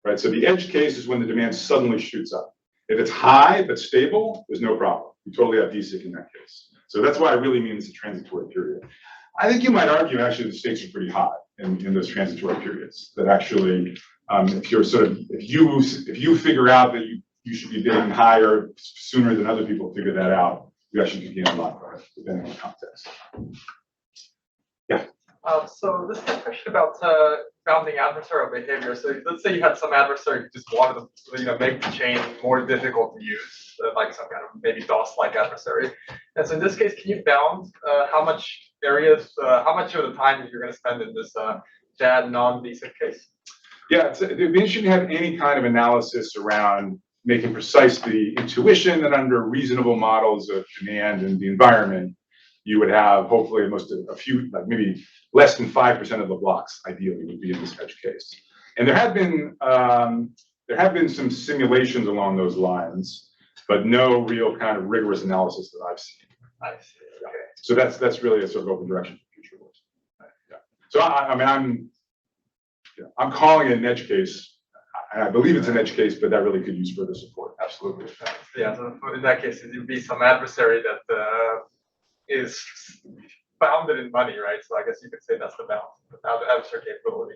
Speaker 2: right? So the edge case is when the demand suddenly shoots up. If it's high but stable, there's no problem. You totally have DSIC in that case. So that's why I really mean it's a transitory period. I think you might argue actually the stakes are pretty high in those transitory periods. That actually, if you're sort of, if you figure out that you should be bidding higher sooner than other people figure that out, you actually can gain a lot from it, depending on the context. Yeah.
Speaker 4: So this is a question about bounding adversarial behavior. So let's say you had some adversary who just wanted to, make the chain more difficult to use, like some kind of maybe DOS-like adversary. And so in this case, can you bound how much how much of the time you're going to spend in this DAD non-DSIC case?
Speaker 2: Yeah, it'd be interesting to have any kind of analysis around making precise the intuition that under reasonable models of demand and the environment, you would have hopefully a few, like maybe less than 5% of the blocks ideally would be in this edge case. And there have been some simulations along those lines, but no real kind of rigorous analysis that I've seen.
Speaker 4: I see. Okay.
Speaker 2: So that's really a sort of open direction for future work. Yeah. So I mean, I'm calling it an edge case. I believe it's an edge case, but that really could use further support.
Speaker 4: Absolutely. Yeah, so in that case, it would be some adversary that is bounded in money, right? So I guess you could say that's the adversary capability.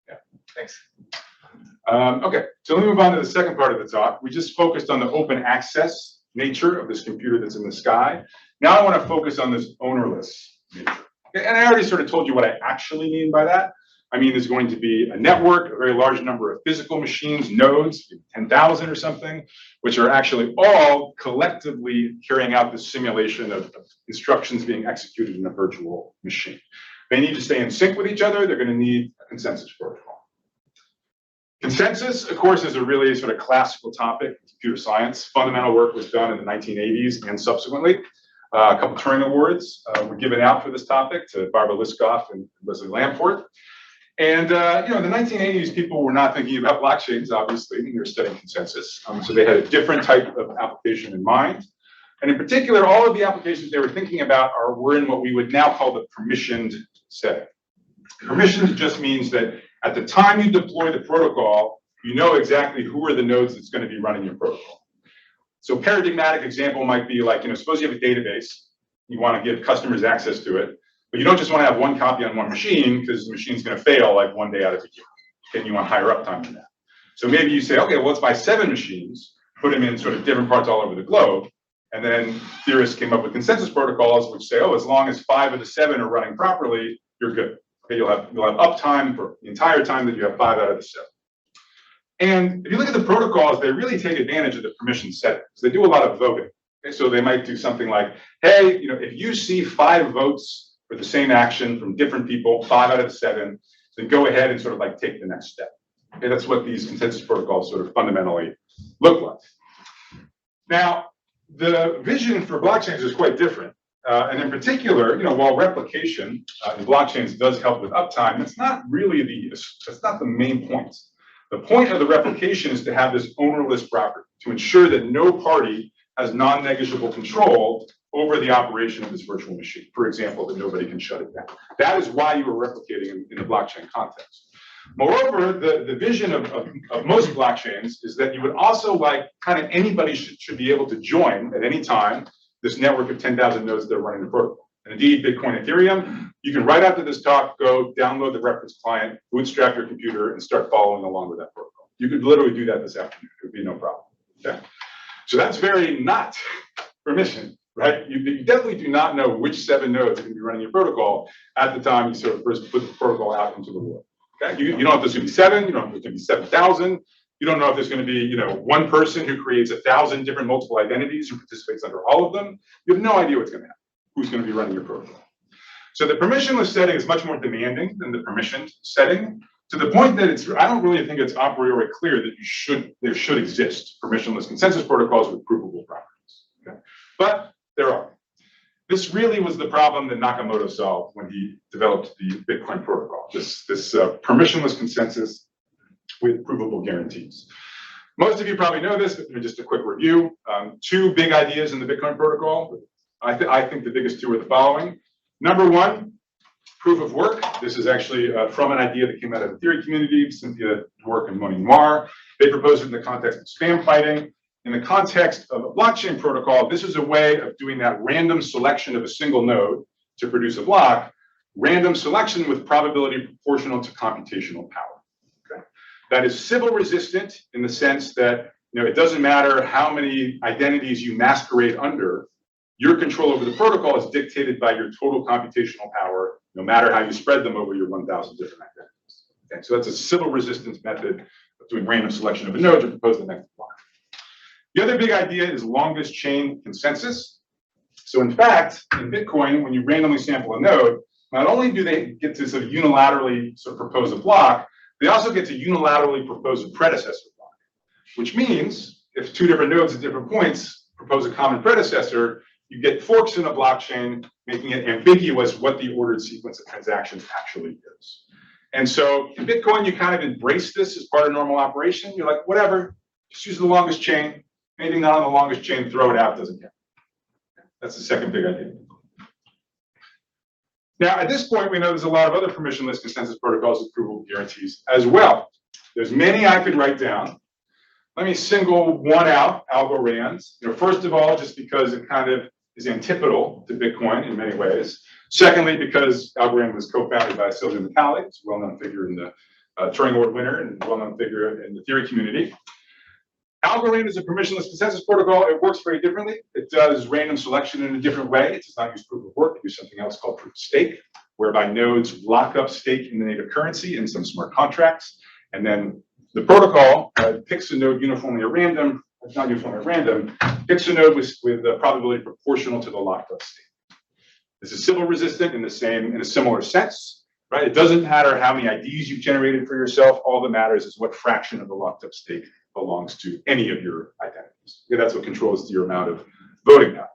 Speaker 4: Yeah, thanks.
Speaker 2: Okay, so let me move on to the second part of the talk. We just focused on the open access nature of this computer that's in the sky. Now I want to focus on this ownerless nature. Okay, and I already sort of told you what I actually mean by that. I mean, there's going to be a network, a very large number of physical machines, nodes, 10,000 or something, which are actually all collectively carrying out this simulation of instructions being executed in a virtual machine. They need to stay in sync with each other. They're going to need a consensus protocol. Consensus, of course, is a really sort of classical topic in computer science. Fundamental work was done in the 1980s and subsequently. A couple Turing Awards were given out for this topic to Barbara Liskov and Leslie Lamport. And in the 1980s, people were not thinking about blockchains, obviously, they were studying consensus. So they had a different type of application in mind. And in particular, all of the applications they were thinking about were in what we would now call the permissioned setting. Permissioned just means that at the time you deploy the protocol, you know exactly who are the nodes that's going to be running your protocol. So a paradigmatic example might be like, suppose you have a database, you want to give customers access to it, but you don't just want to have one copy on one machine because the machine's going to fail like one day out of a year. And you want higher uptime than that. So maybe you say, okay, well, let's buy 7 machines, put them in sort of different parts all over the globe. And then theorists came up with consensus protocols, which say, oh, as long as 5 of the 7 are running properly, you're good. Okay, you'll have uptime for the entire time that you have 5 out of the 7. And if you look at the protocols, they really take advantage of the permission settings. They do a lot of voting. Okay, so they might do something like, hey, if you see 5 votes for the same action from different people, 5 out of the 7, then go ahead and sort of like take the next step. Okay, that's what these consensus protocols sort of fundamentally look like. Now, the vision for blockchains is quite different. And in particular, while replication in blockchains does help with uptime, that's not really that's not the main point. The point of the replication is to have this ownerless property, to ensure that no party has non-negligible control over the operation of this virtual machine. For example, that nobody can shut it down. That is why you are replicating in the blockchain context. Moreover, the vision of most blockchains is that you would also like kind of anybody should be able to join at any time this network of 10,000 nodes that are running the protocol. And indeed, Bitcoin, Ethereum, you can right after this talk, go download the reference client, bootstrap your computer, and start following along with that protocol. You could literally do that this afternoon. It would be no problem. Okay? So that's very not permission, right? You definitely do not know which 7 nodes are going to be running your protocol at the time you sort of first put the protocol out into the world. Okay? You don't know if there's going to be 7, you don't know if there's going to be 7,000. You don't know if there's going to be, one person who creates 1,000 different multiple identities who participates under all of them. You have no idea what's going to happen, who's going to be running your protocol. So the permissionless setting is much more demanding than the permissioned setting, to the point that I don't really think it's a priori clear that there should exist permissionless consensus protocols with provable properties. Okay? But there are. This really was the problem that Nakamoto solved when he developed the Bitcoin protocol, this permissionless consensus with provable guarantees. Most of you probably know this, but just a quick review. 2 big ideas in the Bitcoin protocol. I think the biggest 2 are the following. Number 1, proof of work. This is actually from an idea that came out of the theory community, Cynthia Dwork and Moni Noir. They proposed it in the context of spam fighting. In the context of a blockchain protocol, this is a way of doing that random selection of a single node to produce a block, random selection with probability proportional to computational power. Okay? That is Sybil resistant in the sense that it doesn't matter how many identities you masquerade under, your control over the protocol is dictated by your total computational power, no matter how you spread them over your 1,000 different identities. Okay? So that's a Sybil resistance method of doing random selection of a node to propose the next block. The other big idea is longest chain consensus. So in fact, in Bitcoin, when you randomly sample a node, not only do they get to sort of unilaterally sort of propose a block, they also get to unilaterally propose a predecessor block, which means if 2 different nodes at different points propose a common predecessor, you get forks in a blockchain, making it ambiguous what the ordered sequence of transactions actually is. And so in Bitcoin, you kind of embrace this as part of normal operation. You're like, whatever, just use the longest chain. Anything not on the longest chain, throw it out, doesn't count. That's the second big idea. Now, at this point, we know there's a lot of other permissionless consensus protocols with provable guarantees as well. There's many I could write down. Let me single one out, Algorand's. First of all, just because it kind of is antipodal to Bitcoin in many ways. Secondly, because Algorand was co-founded by Sylvia McCallie, a well-known figure in the Turing Award winner and well-known figure in the theory community. Algorand is a permissionless consensus protocol. It works very differently. It does random selection in a different way. It does not use proof of work. It uses something else called proof of stake, whereby nodes lock up stake in the native currency in some smart contracts. And then the protocol picks a node uniformly at random, not uniformly at random, picks a node with a probability proportional to the locked up state. This is Sybil resistant in a similar sense, right? It doesn't matter how many IDs you've generated for yourself. All that matters is what fraction of the locked up state belongs to any of your identities. Okay, that's what controls your amount of voting power.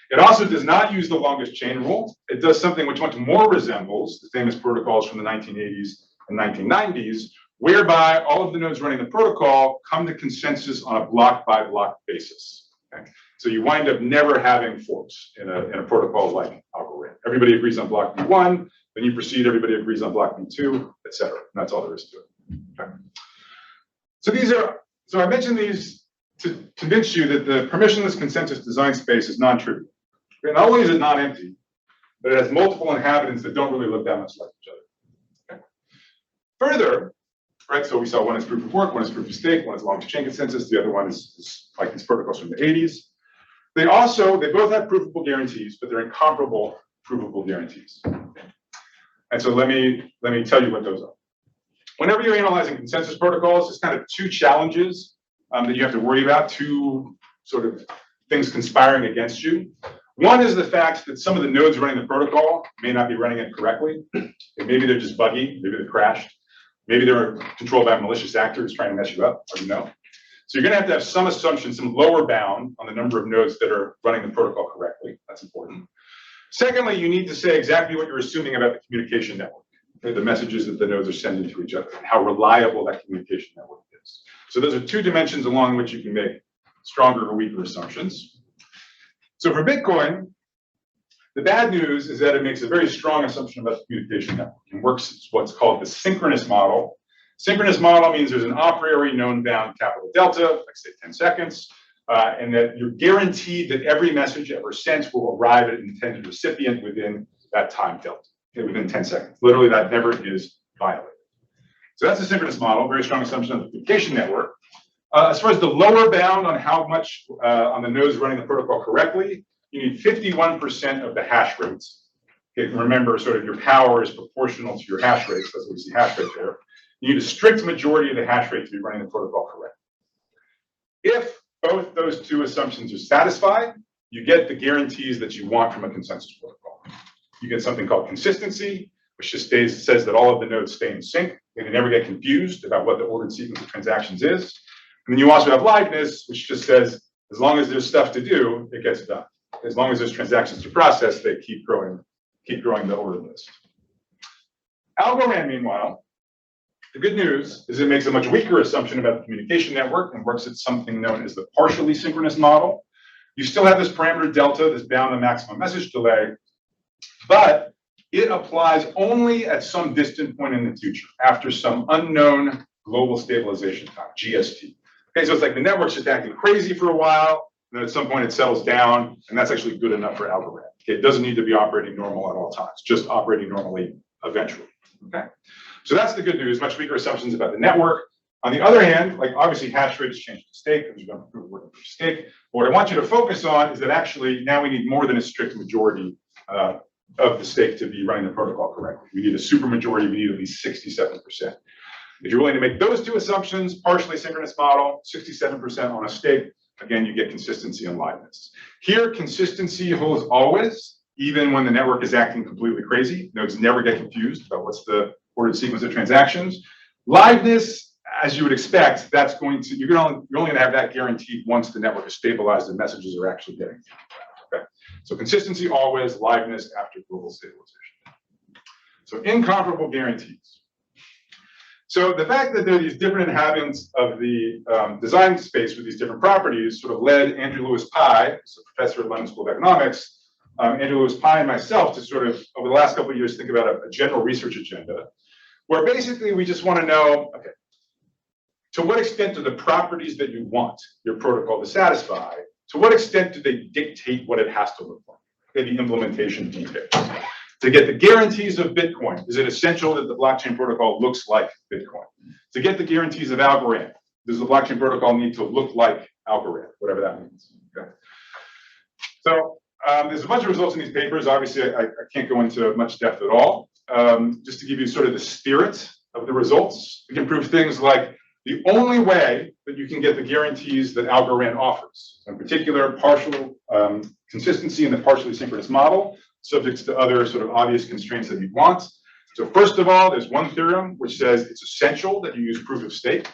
Speaker 2: It also does not use the longest chain rule. It does something which much more resembles the famous protocols from the 1980s and 1990s, whereby all of the nodes running the protocol come to consensus on a block by block basis. Okay? So you wind up never having forks in a protocol like Algorand. Everybody agrees on block B1, then you proceed, everybody agrees on block B2, et cetera. And that's all there is to it. Okay? So I mentioned these to convince you that the permissionless consensus design space is non-trivial. Okay? Not only is it not empty, but it has multiple inhabitants that don't really look that much like each other. Okay? Further, right, so we saw one is proof of work, one is proof of stake, one is long-chain consensus, the other one is like these protocols from the 80s. They both have provable guarantees, but they're incomparable provable guarantees. And so let me tell you what those are. Whenever you're analyzing consensus protocols, there's kind of two challenges that you have to worry about, two sort of things conspiring against you. One is the fact that some of the nodes running the protocol may not be running it correctly. Maybe they're just buggy, maybe they crashed, maybe they're controlled by malicious actors trying to mess you up, or So you're going to have some assumption, some lower bound on the number of nodes that are running the protocol correctly. That's important. Secondly, you need to say exactly what you're assuming about the communication network, okay, the messages that the nodes are sending to each other, and how reliable that communication network is. So those are two dimensions along which you can make stronger or weaker assumptions. So for Bitcoin, the bad news is that it makes a very strong assumption about the communication network and works what's called the synchronous model. Synchronous model means there's an a priori known bound capital delta, like say 10 seconds, and that you're guaranteed that every message ever sent will arrive at an intended recipient within that time delta, okay, within 10 seconds. Literally, that never is violated. So that's a synchronous model, very strong assumption of the communication network. As far as the lower bound on how much on the nodes running the protocol correctly, you need 51% of the hash rates. Okay, remember, sort of your power is proportional to your hash rates. That's what we see hash rate there. You need a strict majority of the hash rate to be running the protocol correctly. If both those two assumptions are satisfied, you get the guarantees that you want from a consensus protocol. You get something called consistency, which just says that all of the nodes stay in sync and they never get confused about what the ordered sequence of transactions is. And then you also have liveness, which just says as long as there's stuff to do, it gets done. As long as there's transactions to process, they keep growing the ordered list. Algorand, meanwhile, the good news is it makes a much weaker assumption about the communication network and works at something known as the partially synchronous model. You still have this parameter delta that's bound to maximum message delay, but it applies only at some distant point in the future, after some unknown global stabilization time, GST. Okay, so it's like the network's just acting crazy for a while, and then at some point it settles down, and that's actually good enough for Algorand. Okay, it doesn't need to be operating normal at all times, just operating normally eventually. Okay, so that's the good news, much weaker assumptions about the network. On the other hand, like obviously hash rate has changed to stake, because we're going to prove working for stake. But what I want you to focus on is that actually now we need more than a strict majority of the stake to be running the protocol correctly. We need a super majority, we need at least 67%. If you're willing to make those two assumptions, partially synchronous model, 67% on a stake, again, you get consistency and liveness. Here, consistency holds always, even when the network is acting completely crazy. Nodes never get confused about what's the ordered sequence of transactions. Liveness, as you would expect, that's going to, you're only going to have that guaranteed once the network is stabilized and messages are actually getting. Okay. So consistency always, liveness after global stabilization. So incomparable guarantees. So the fact that there are these different inhabitants of the design space with these different properties sort of led Andrew Lewis Pye, who's a professor at London School of Economics, Andrew Lewis Pye and myself to sort of, over the last couple of years, think about a general research agenda, where basically we just want to know, okay, to what extent do the properties that you want your protocol to satisfy, to what extent do they dictate what it has to look like? Okay, the implementation details. To get the guarantees of Bitcoin, is it essential that the blockchain protocol looks like Bitcoin? To get the guarantees of Algorand, does the blockchain protocol need to look like Algorand, whatever that means? Okay. So there's a bunch of results in these papers. Obviously, I can't go into much depth at all. Just to give you sort of the spirit of the results, we can prove things like the only way that you can get the guarantees that Algorand offers, in particular, partial consistency in the partially synchronous model, subject to other sort of obvious constraints that you want. So first of all, there's one theorem which says it's essential that you use proof of stake,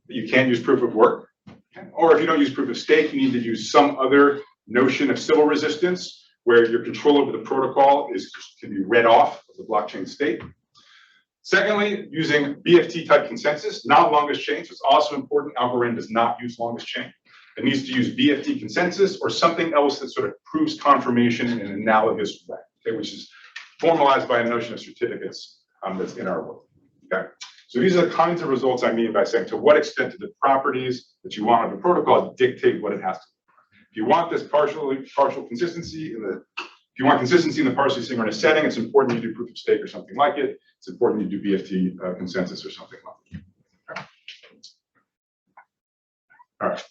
Speaker 2: that you can't use proof of work. Okay? Or if you don't use proof of stake, you need to use some other notion of civil resistance where your control over the protocol can be read off of the blockchain state. Secondly, using BFT type consensus, not longest chain. So it's also important. Algorand does not use longest chain. It needs to use BFT consensus or something else that sort of proves confirmation in an analogous way, okay, which is formalized by a notion of certificates that's in our work. Okay. So these are the kinds of results I mean by saying to what extent do the properties that you want of the protocol dictate what it has to do. If you want this partial consistency if you want consistency in the partially synchronous setting, it's important you do proof of stake or something like it. It's important you do BFT consensus or something like it. All right.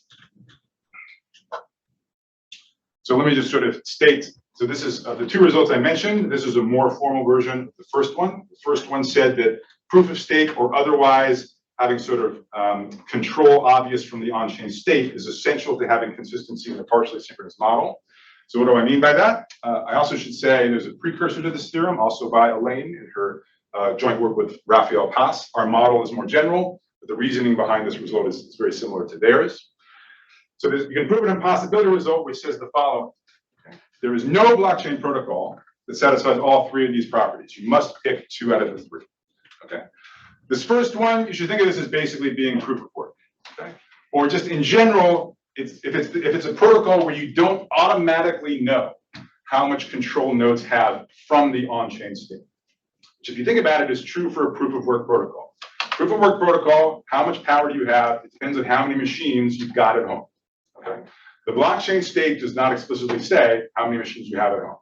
Speaker 2: So let me just sort of state, so this is the two results I mentioned. This is a more formal version of the first one. The first one said that proof of stake or otherwise having sort of control obvious from the on-chain state is essential to having consistency in the partially synchronous model. So what do I mean by that? I also should say there's a precursor to this theorem, also by Elaine in her joint work with Raphael Pass. Our model is more general, but the reasoning behind this result is very similar to theirs. So you can prove an impossibility result which says the following. Okay? There is no blockchain protocol that satisfies all three of these properties. You must pick 2 out of the 3. Okay. This first one, you should think of this as basically being proof of work. Okay? Or just in general, if it's a protocol where you don't automatically know how much control nodes have from the on-chain state. Which if you think about it is true for a proof of work protocol. Proof of work protocol, how much power do you have? It depends on how many machines you've got at home. Okay? The blockchain state does not explicitly say how many machines you have at home.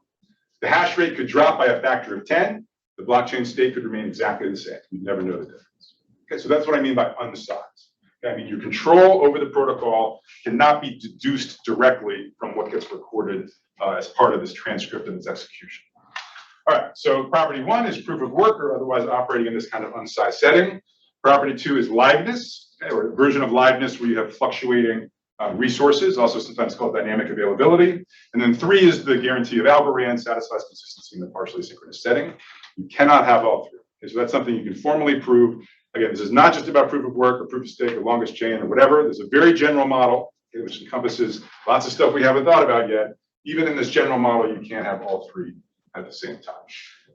Speaker 2: The hash rate could drop by a factor of 10. The blockchain state could remain exactly the same. You never know the difference. Okay, so that's what I mean by unsized. Okay, I mean your control over the protocol cannot be deduced directly from what gets recorded as part of this transcript and its execution. All right, so property 1 is proof of work or otherwise operating in this kind of unsized setting. Property 2 is liveness, okay, or a version of liveness where you have fluctuating resources, also sometimes called dynamic availability. And then 3 is the guarantee of Algorand satisfies consistency in the partially synchronous setting. You cannot have all 3. Okay, so that's something you can formally prove. Again, this is not just about proof of work or proof of stake or longest chain or whatever. There's a very general model, okay, which encompasses lots of stuff we haven't thought about yet. Even in this general model, you can't have all 3 at the same time.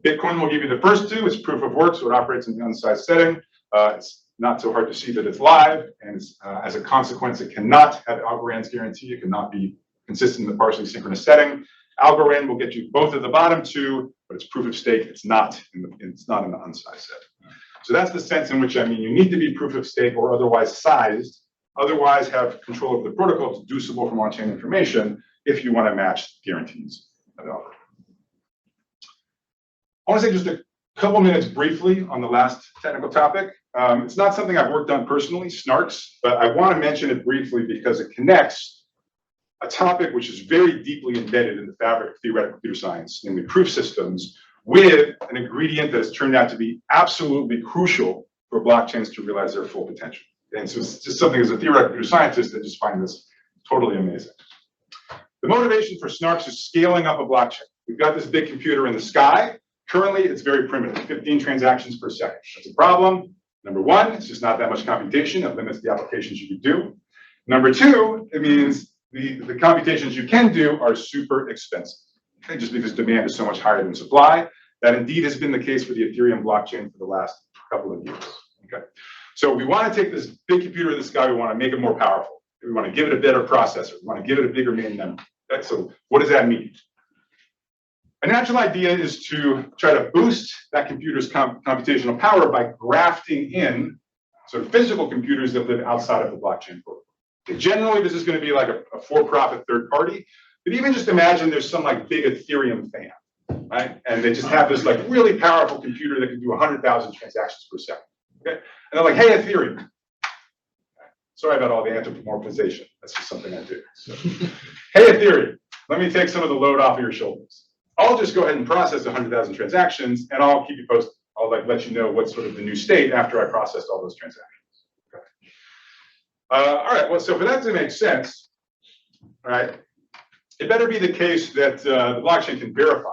Speaker 2: Bitcoin will give you the first 2. It's proof of work, so it operates in the unsized setting. It's not so hard to see that it's live, and as a consequence, it cannot have Algorand's guarantee. It cannot be consistent in the partially synchronous setting. Algorand will get you both of the bottom 2, but it's proof of stake. It's not in the unsized setting. So that's the sense in which I mean you need to be proof of stake or otherwise sized, otherwise have control of the protocol deducible from on-chain information if you want to match guarantees of Algorand. I want to say just a couple minutes briefly on the last technical topic. It's not something I've worked on personally, Snarks, but I want to mention it briefly because it connects a topic which is very deeply embedded in the fabric of theoretical computer science, namely proof systems, with an ingredient that has turned out to be absolutely crucial for blockchains to realize their full potential. And so it's just something as a theoretical computer scientist that just find this totally amazing. The motivation for Snarks is scaling up a blockchain. We've got this big computer in the sky. Currently, it's very primitive, 15 transactions per second. That's a problem. Number 1, it's just not that much computation. It limits the applications you can do. Number 2, it means the computations you can do are super expensive, okay, just because demand is so much higher than supply. That indeed has been the case for the Ethereum blockchain for the last couple of years. Okay, so we want to take this big computer in the sky, we want to make it more powerful. We want to give it a better processor. We want to give it a bigger main memory. Okay, so what does that mean? A natural idea is to try to boost that computer's computational power by grafting in sort of physical computers that live outside of the blockchain protocol. Generally, this is going to be like a for-profit third party, but even just imagine there's some like big Ethereum fan, right? And they just have this like really powerful computer that can do 100,000 transactions per second, okay? And they're like, hey, Ethereum. Sorry about all the anthropomorphization. That's just something I do. So, hey, Ethereum, let me take some of the load off of your shoulders. I'll just go ahead and process 100,000 transactions, and I'll keep you posted. I'll like let you know what's sort of the new state after I processed all those transactions. Okay. All right. Well, so for that to make sense, all right, it better be the case that the blockchain can verify.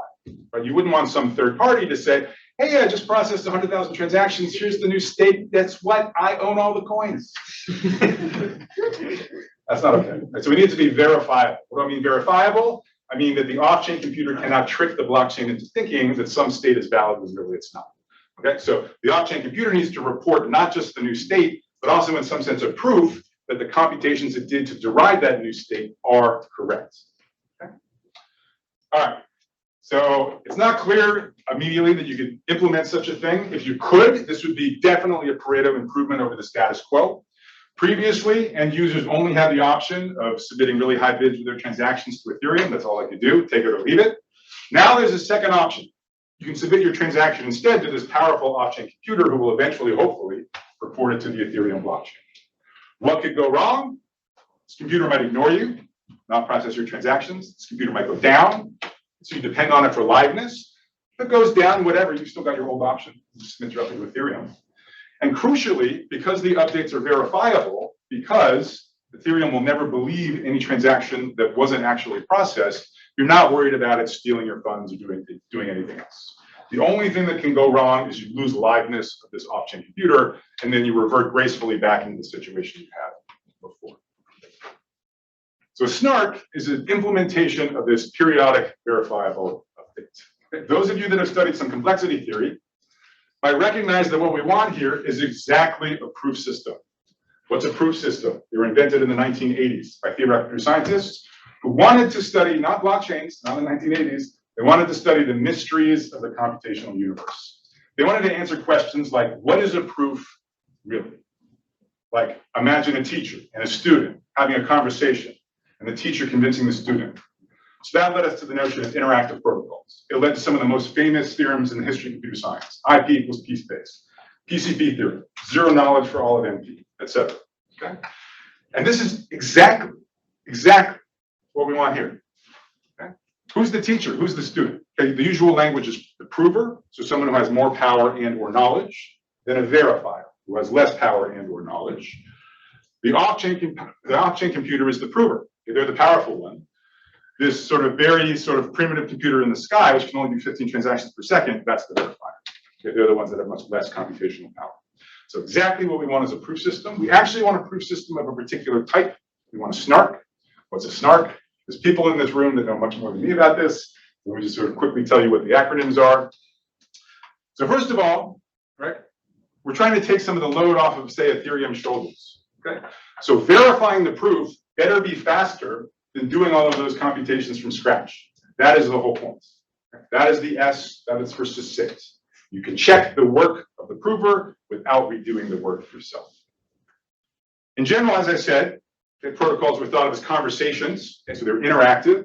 Speaker 2: Right? You wouldn't want some third party to say, hey, I just processed 100,000 transactions. Here's the new state. That's what I own all the coins. That's not okay. So we need to be verifiable. What do I mean verifiable? I mean that the off-chain computer cannot trick the blockchain into thinking that some state is valid when really it's not. Okay, so the off-chain computer needs to report not just the new state, but also in some sense of proof that the computations it did to derive that new state are correct. Okay? All right. So it's not clear immediately that you could implement such a thing. If you could, this would be definitely a Pareto improvement over the status quo. Previously, end users only had the option of submitting really high bids for their transactions to Ethereum. That's all they could do, take it or leave it. Now there's a second option. You can submit your transaction instead to this powerful off-chain computer who will eventually, hopefully, report it to the Ethereum blockchain. What could go wrong? This computer might ignore you, not process your transactions. This computer might go down. So you depend on it for liveness. If it goes down, whatever, you've still got your old option. You just submit directly to Ethereum. And crucially, because the updates are verifiable, because Ethereum will never believe any transaction that wasn't actually processed, you're not worried about it stealing your funds or doing anything else. The only thing that can go wrong is you lose liveness of this off-chain computer, and then you revert gracefully back into the situation you had before. So Snark is an implementation of this periodic verifiable update. Okay? Those of you that have studied some complexity theory might recognize that what we want here is exactly a proof system. What's a proof system? They were invented in the 1980s by theoretical scientists who wanted to study not blockchains, not in the 1980s, they wanted to study the mysteries of the computational universe. They wanted to answer questions like, what is a proof really? Like, imagine a teacher and a student having a conversation, and the teacher convincing the student. So that led us to the notion of interactive protocols. It led to some of the most famous theorems in the history of computer science. IP equals P space, PCP theorem, zero knowledge for all of NP, etc. Okay? And this is exactly what we want here. Okay? Who's the teacher? Who's the student? Okay, the usual language is the prover, so someone who has more power and or knowledge, than a verifier, who has less power and or knowledge. The off-chain computer is the prover. They're the powerful one. This sort of very sort of primitive computer in the sky, which can only do 15 transactions per second, that's the verifier. Okay, they're the ones that have much less computational power. So exactly what we want is a proof system. We actually want a proof system of a particular type. We want a snark. What's a snark? There's people in this room that know much more than me about this. Let me just sort of quickly tell you what the acronyms are. So first of all, right, we're trying to take some of the load off of, say, Ethereum's shoulders. Okay? So verifying the proof better be faster than doing all of those computations from scratch. That is the whole point. That is the S, that is for succinct. You can check the work of the prover without redoing the work yourself. In general, as I said, the protocols were thought of as conversations, and so they're interactive.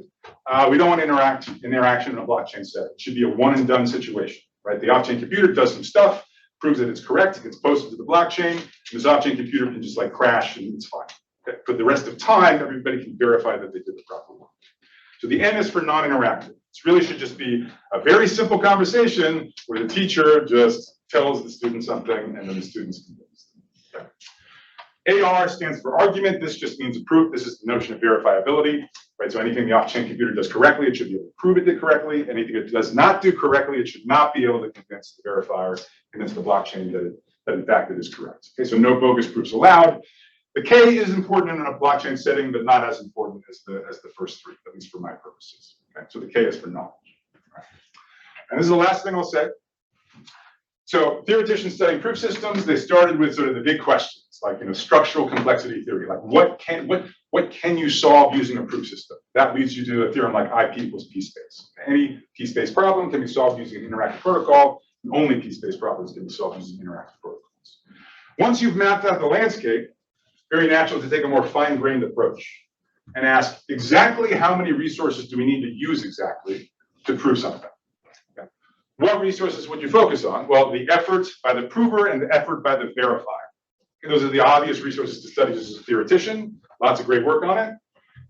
Speaker 2: We don't want interaction in a blockchain setting. It should be a one and done situation, right? The off-chain computer does some stuff, proves that it's correct, it gets posted to the blockchain, and this off-chain computer can just like crash and it's fine. Okay? For the rest of time, everybody can verify that they did the proper work. So the N is for non-interactive. This really should just be a very simple conversation where the teacher just tells the student something and then the student's convinced. Okay. AR stands for argument. This just means a proof. This is the notion of verifiability, right? So anything the off-chain computer does correctly, it should be able to prove it did correctly. Anything it does not do correctly, it should not be able to convince the verifier, convince the blockchain that in fact it is correct. Okay, so no bogus proofs allowed. The K is important in a blockchain setting, but not as important as the first three, at least for my purposes. Okay, so the K is for knowledge. Right. And this is the last thing I'll say. So theoreticians studying proof systems, they started with sort of the big questions, like structural complexity theory, like what can you solve using a proof system? That leads you to a theorem like IP equals P space. Any P space problem can be solved using an interactive protocol, and only P space problems can be solved using interactive protocols. Once you've mapped out the landscape, very natural to take a more fine-grained approach and ask exactly how many resources do we need to use exactly to prove something. Okay. What resources would you focus on? Well, the effort by the prover and the effort by the verifier. Okay, those are the obvious resources to study just as a theoretician. Lots of great work on it.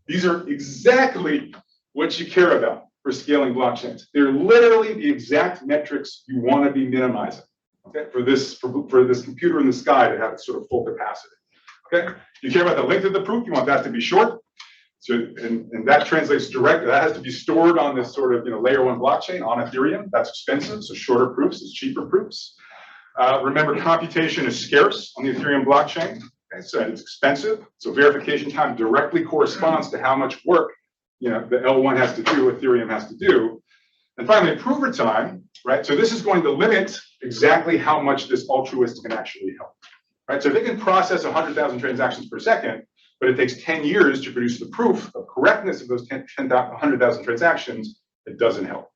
Speaker 2: These are exactly what you care about for scaling blockchains. They're literally the exact metrics you want to be minimizing. Okay, for this computer in the sky to have its sort of full capacity. Okay, you care about the length of the proof. You want that to be short. So, and that translates directly. That has to be stored on this sort of layer 1 blockchain on Ethereum. That's expensive. So shorter proofs is cheaper proofs. Remember, computation is scarce on the Ethereum blockchain. Okay, so it's expensive. So verification time directly corresponds to how much work the L1 has to do, Ethereum has to do. And finally, prover time, right? So this is going to limit exactly how much this altruist can actually help, right? So if they can process 100,000 transactions per second, but it takes 10 years to produce the proof of correctness of those 100,000 transactions, it doesn't help.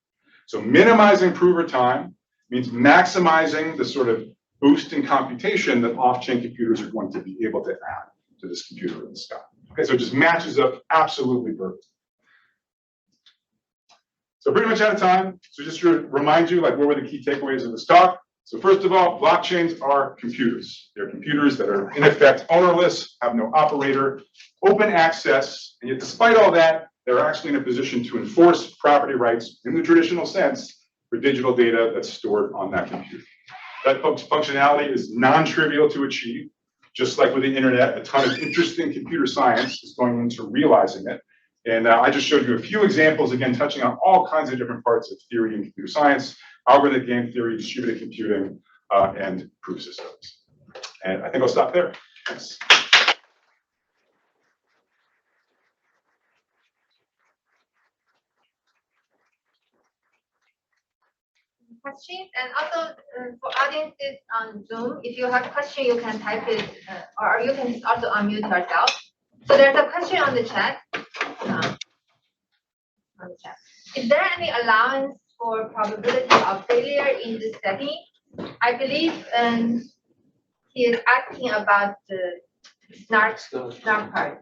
Speaker 2: So minimizing prover time means maximizing the sort of boost in computation that off-chain computers are going to be able to add to this computer in the sky. Okay, so it just matches up absolutely perfect. So pretty much out of time. So just to remind you, what were the key takeaways of this talk? So first of all, blockchains are computers. They're computers that are in effect ownerless, have no operator, open access, and yet despite all that, they're actually in a position to enforce property rights in the traditional sense for digital data that's stored on that computer. That functionality is non-trivial to achieve. Just like with the internet, a ton of interesting computer science is going into realizing it. And I just showed you a few examples, again, touching on all kinds of different parts of theory and computer science, algorithmic game theory, distributed computing, and proof systems. And I think I'll stop there. Thanks.
Speaker 1: Questions, and also for audiences on Zoom, if you have a question, you can type it, or you can also unmute yourself. So there's a question on the chat. Is there any allowance for probability of failure in this setting? I believe he is asking about the Snarks part.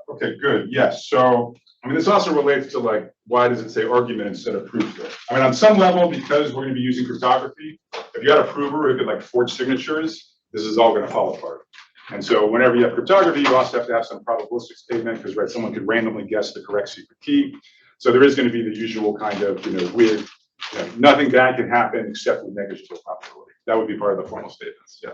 Speaker 2: Okay, good. Yes. So, this also relates to why does it say argument instead of proof there? On some level, because we're going to be using cryptography, if you had a prover who could forge signatures, this is all going to fall apart. And so whenever you have cryptography, you also have to have some probabilistic statement because someone could randomly guess the correct secret key. So there is going to be the usual kind of, with nothing bad can happen except with negligible probability. That would be part of the formal statements. Yeah.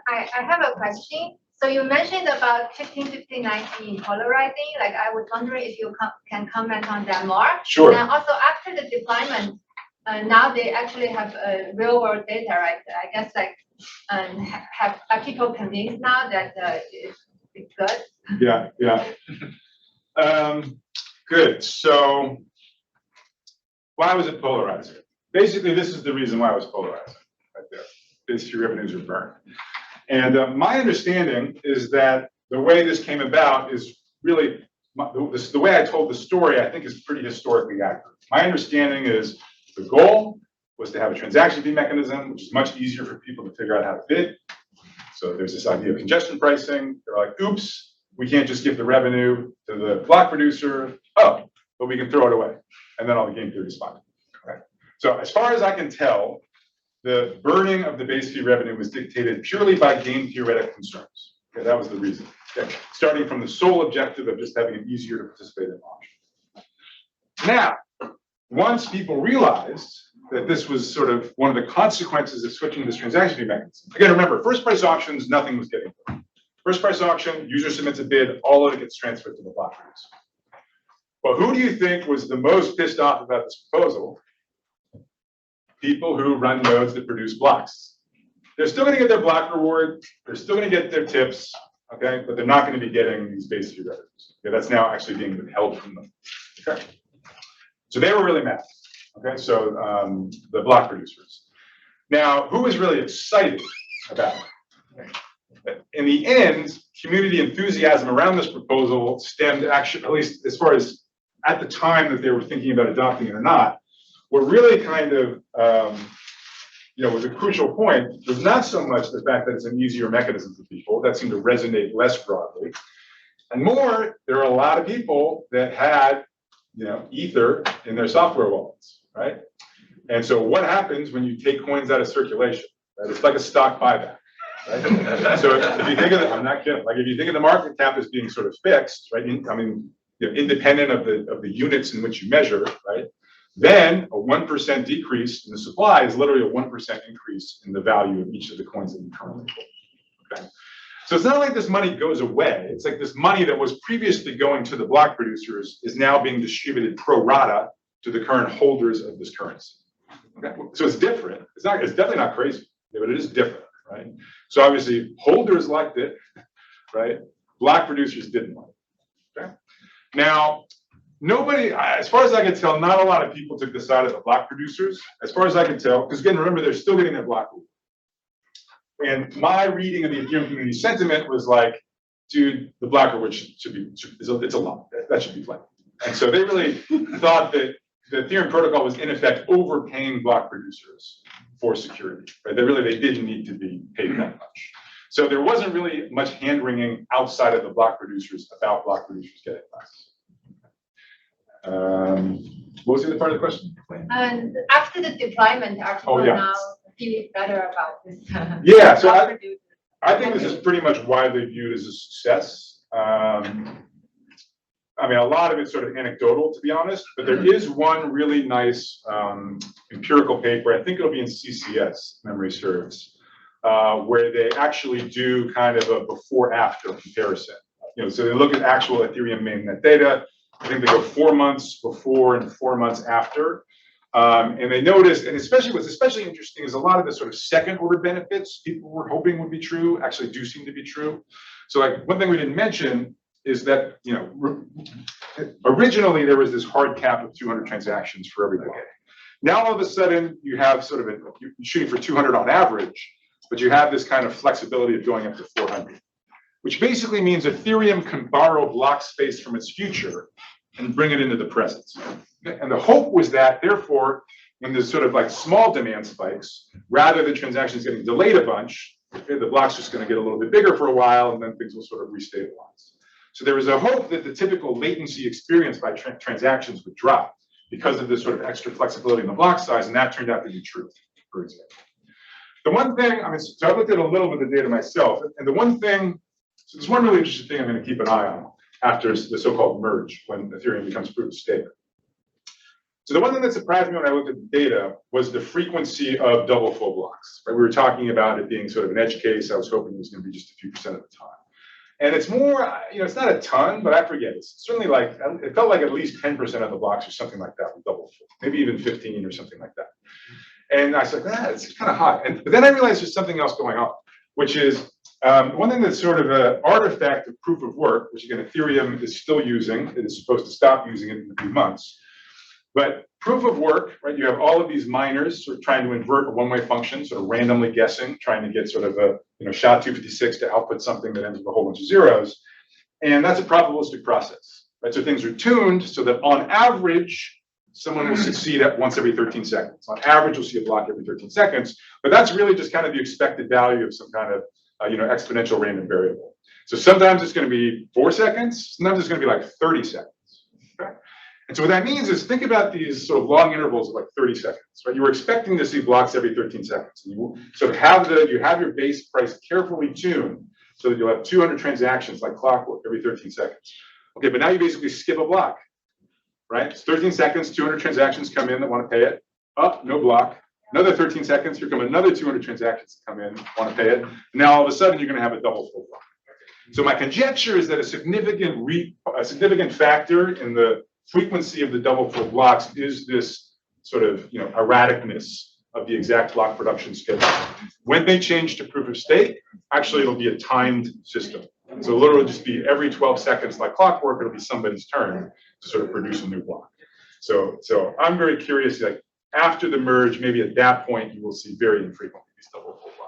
Speaker 1: I have a question. So you mentioned about 1550-19 polarizing. I was wondering if you can comment on that more.
Speaker 2: Sure.
Speaker 1: And also after the deployment, now they actually have real world data, right? I guess are people convinced now that it's good?
Speaker 2: Yeah, yeah. Good. So why was it polarizing? Basically, this is the reason why it was polarizing right there. Base fee revenues are burned. And my understanding is that the way this came about is really, the way I told the story, I think is pretty historically accurate. My understanding is the goal was to have a transaction fee mechanism, which is much easier for people to figure out how to bid. So there's this idea of congestion pricing. They're like, oops, we can't just give the revenue to the block producer. Oh, but we can throw it away. And then all the game theory is fine. Okay. So as far as I can tell, the burning of the base fee revenue was dictated purely by game theoretic concerns. Okay, that was the reason. Okay. Starting from the sole objective of just having it easier to participate in auction. Now, once people realized that this was sort of one of the consequences of switching this transaction fee mechanism. Again, remember, first price auctions, nothing was getting done. First price auction, user submits a bid, all of it gets transferred to the block producer. Well, who do you think was the most pissed off about this proposal? People who run nodes that produce blocks. They're still going to get their block reward. They're still going to get their tips, okay? But they're not going to be getting these base fee revenues. Okay, that's now actually being withheld from them. Okay. So they were really mad. Okay, so the block producers. Now, who was really excited about it? In the end, community enthusiasm around this proposal stemmed actually, at least as far as at the time that they were thinking about adopting it or not, were really kind of, was a crucial point. There's not so much the fact that it's an easier mechanism for people that seemed to resonate less broadly, and more, there are a lot of people that had, Ether in their software wallets, right? And so what happens when you take coins out of circulation? Right? It's like a stock buyback. Right? So if you think of it, I'm not kidding. Like if you think of the market cap as being sort of fixed, right? Independent of the units in which you measure, right? Then a 1% decrease in the supply is literally a 1% increase in the value of each of the coins that you currently hold. Okay. So it's not like this money goes away. It's like this money that was previously going to the block producers is now being distributed pro rata to the current holders of this currency. Okay. So it's different. It's definitely not crazy, but it is different, right? So obviously holders liked it, right? Block producers didn't like it. Okay. Now, nobody, as far as I can tell, not a lot of people took the side of the block producers, as far as I can tell, because again, remember, they're still getting their block reward. And my reading of the Ethereum community sentiment was like, dude, the block reward should be, it's a lot, that should be flat. And so they really thought that the Ethereum protocol was in effect overpaying block producers for security, right? They didn't need to be paid that much. So there wasn't really much hand-wringing outside of the block producers about block producers getting less. What was the other part of the question?
Speaker 1: And after the deployment, are people
Speaker 2: yeah.
Speaker 1: now feeling better about this?
Speaker 2: Yeah, so I think this is pretty much widely viewed as a success. I mean, a lot of it's sort of anecdotal, to be honest, but there is one really nice empirical paper, I think it'll be in CCS, memory serves, where they actually do kind of a before-after comparison. So they look at actual Ethereum mainnet data. I think they go 4 months before and 4 months after. And they noticed, and what's especially interesting is a lot of the sort of second order benefits people were hoping would be true actually do seem to be true. So like one thing we didn't mention is that, originally there was this hard cap of 200 transactions for every block. Now all of a sudden you have sort of you're shooting for 200 on average, but you have this kind of flexibility of going up to 400, which basically means Ethereum can borrow block space from its future and bring it into the present. And the hope was that, therefore, when there's sort of like small demand spikes, rather than transactions getting delayed a bunch, the block's just going to get a little bit bigger for a while, and then things will sort of restabilize. So there was a hope that the typical latency experienced by transactions would drop because of this sort of extra flexibility in the block size, and that turned out to be true, for example. The one thing, so I looked at a little bit of the data myself, and the one thing, so there's one really interesting thing I'm going to keep an eye on after the so-called merge, when Ethereum becomes proof of stake. So the one thing that surprised me when I looked at the data was the frequency of double full blocks. Right? We were talking about it being sort of an edge case. I was hoping it was going to be just a few percent at the time. And it's more, it's not a ton, but I forget. It's certainly like, it felt like at least 10% of the blocks or something like that with double full, maybe even 15 or something like that. And I was like, it's kind of high. But then I realized there's something else going on, which is one thing that's sort of an artifact of proof of work, which again, Ethereum is still using. It is supposed to stop using it in a few months. But proof of work, right? You have all of these miners sort of trying to invert a one-way function, sort of randomly guessing, trying to get sort of a SHA-256 to output something that ends with a whole bunch of zeros. And that's a probabilistic process, right? So things are tuned so that on average, someone will succeed at once every 13 seconds. On average, you'll see a block every 13 seconds. But that's really just kind of the expected value of some kind of exponential random variable. So sometimes it's going to be 4 seconds. Sometimes it's going to be like 30 seconds. Okay? And so what that means is think about these sort of long intervals of like 30 seconds, right? You were expecting to see blocks every 13 seconds. And you sort of have your base price carefully tuned so that you'll have 200 transactions like clockwork every 13 seconds. Okay, but now you basically skip a block, right? It's 13 seconds, 200 transactions come in that want to pay it. Up, no block. Another 13 seconds, here come another 200 transactions come in, want to pay it. And now all of a sudden you're going to have a double full block. So my conjecture is that a significant factor in the frequency of the double full blocks is this sort of erraticness of the exact block production schedule. When they change to proof of stake, actually it'll be a timed system. So it'll literally just be every 12 seconds like clockwork, it'll be somebody's turn to sort of produce a new block. So I'm very curious, like after the merge, maybe at that point, you will see very infrequently these double full blocks.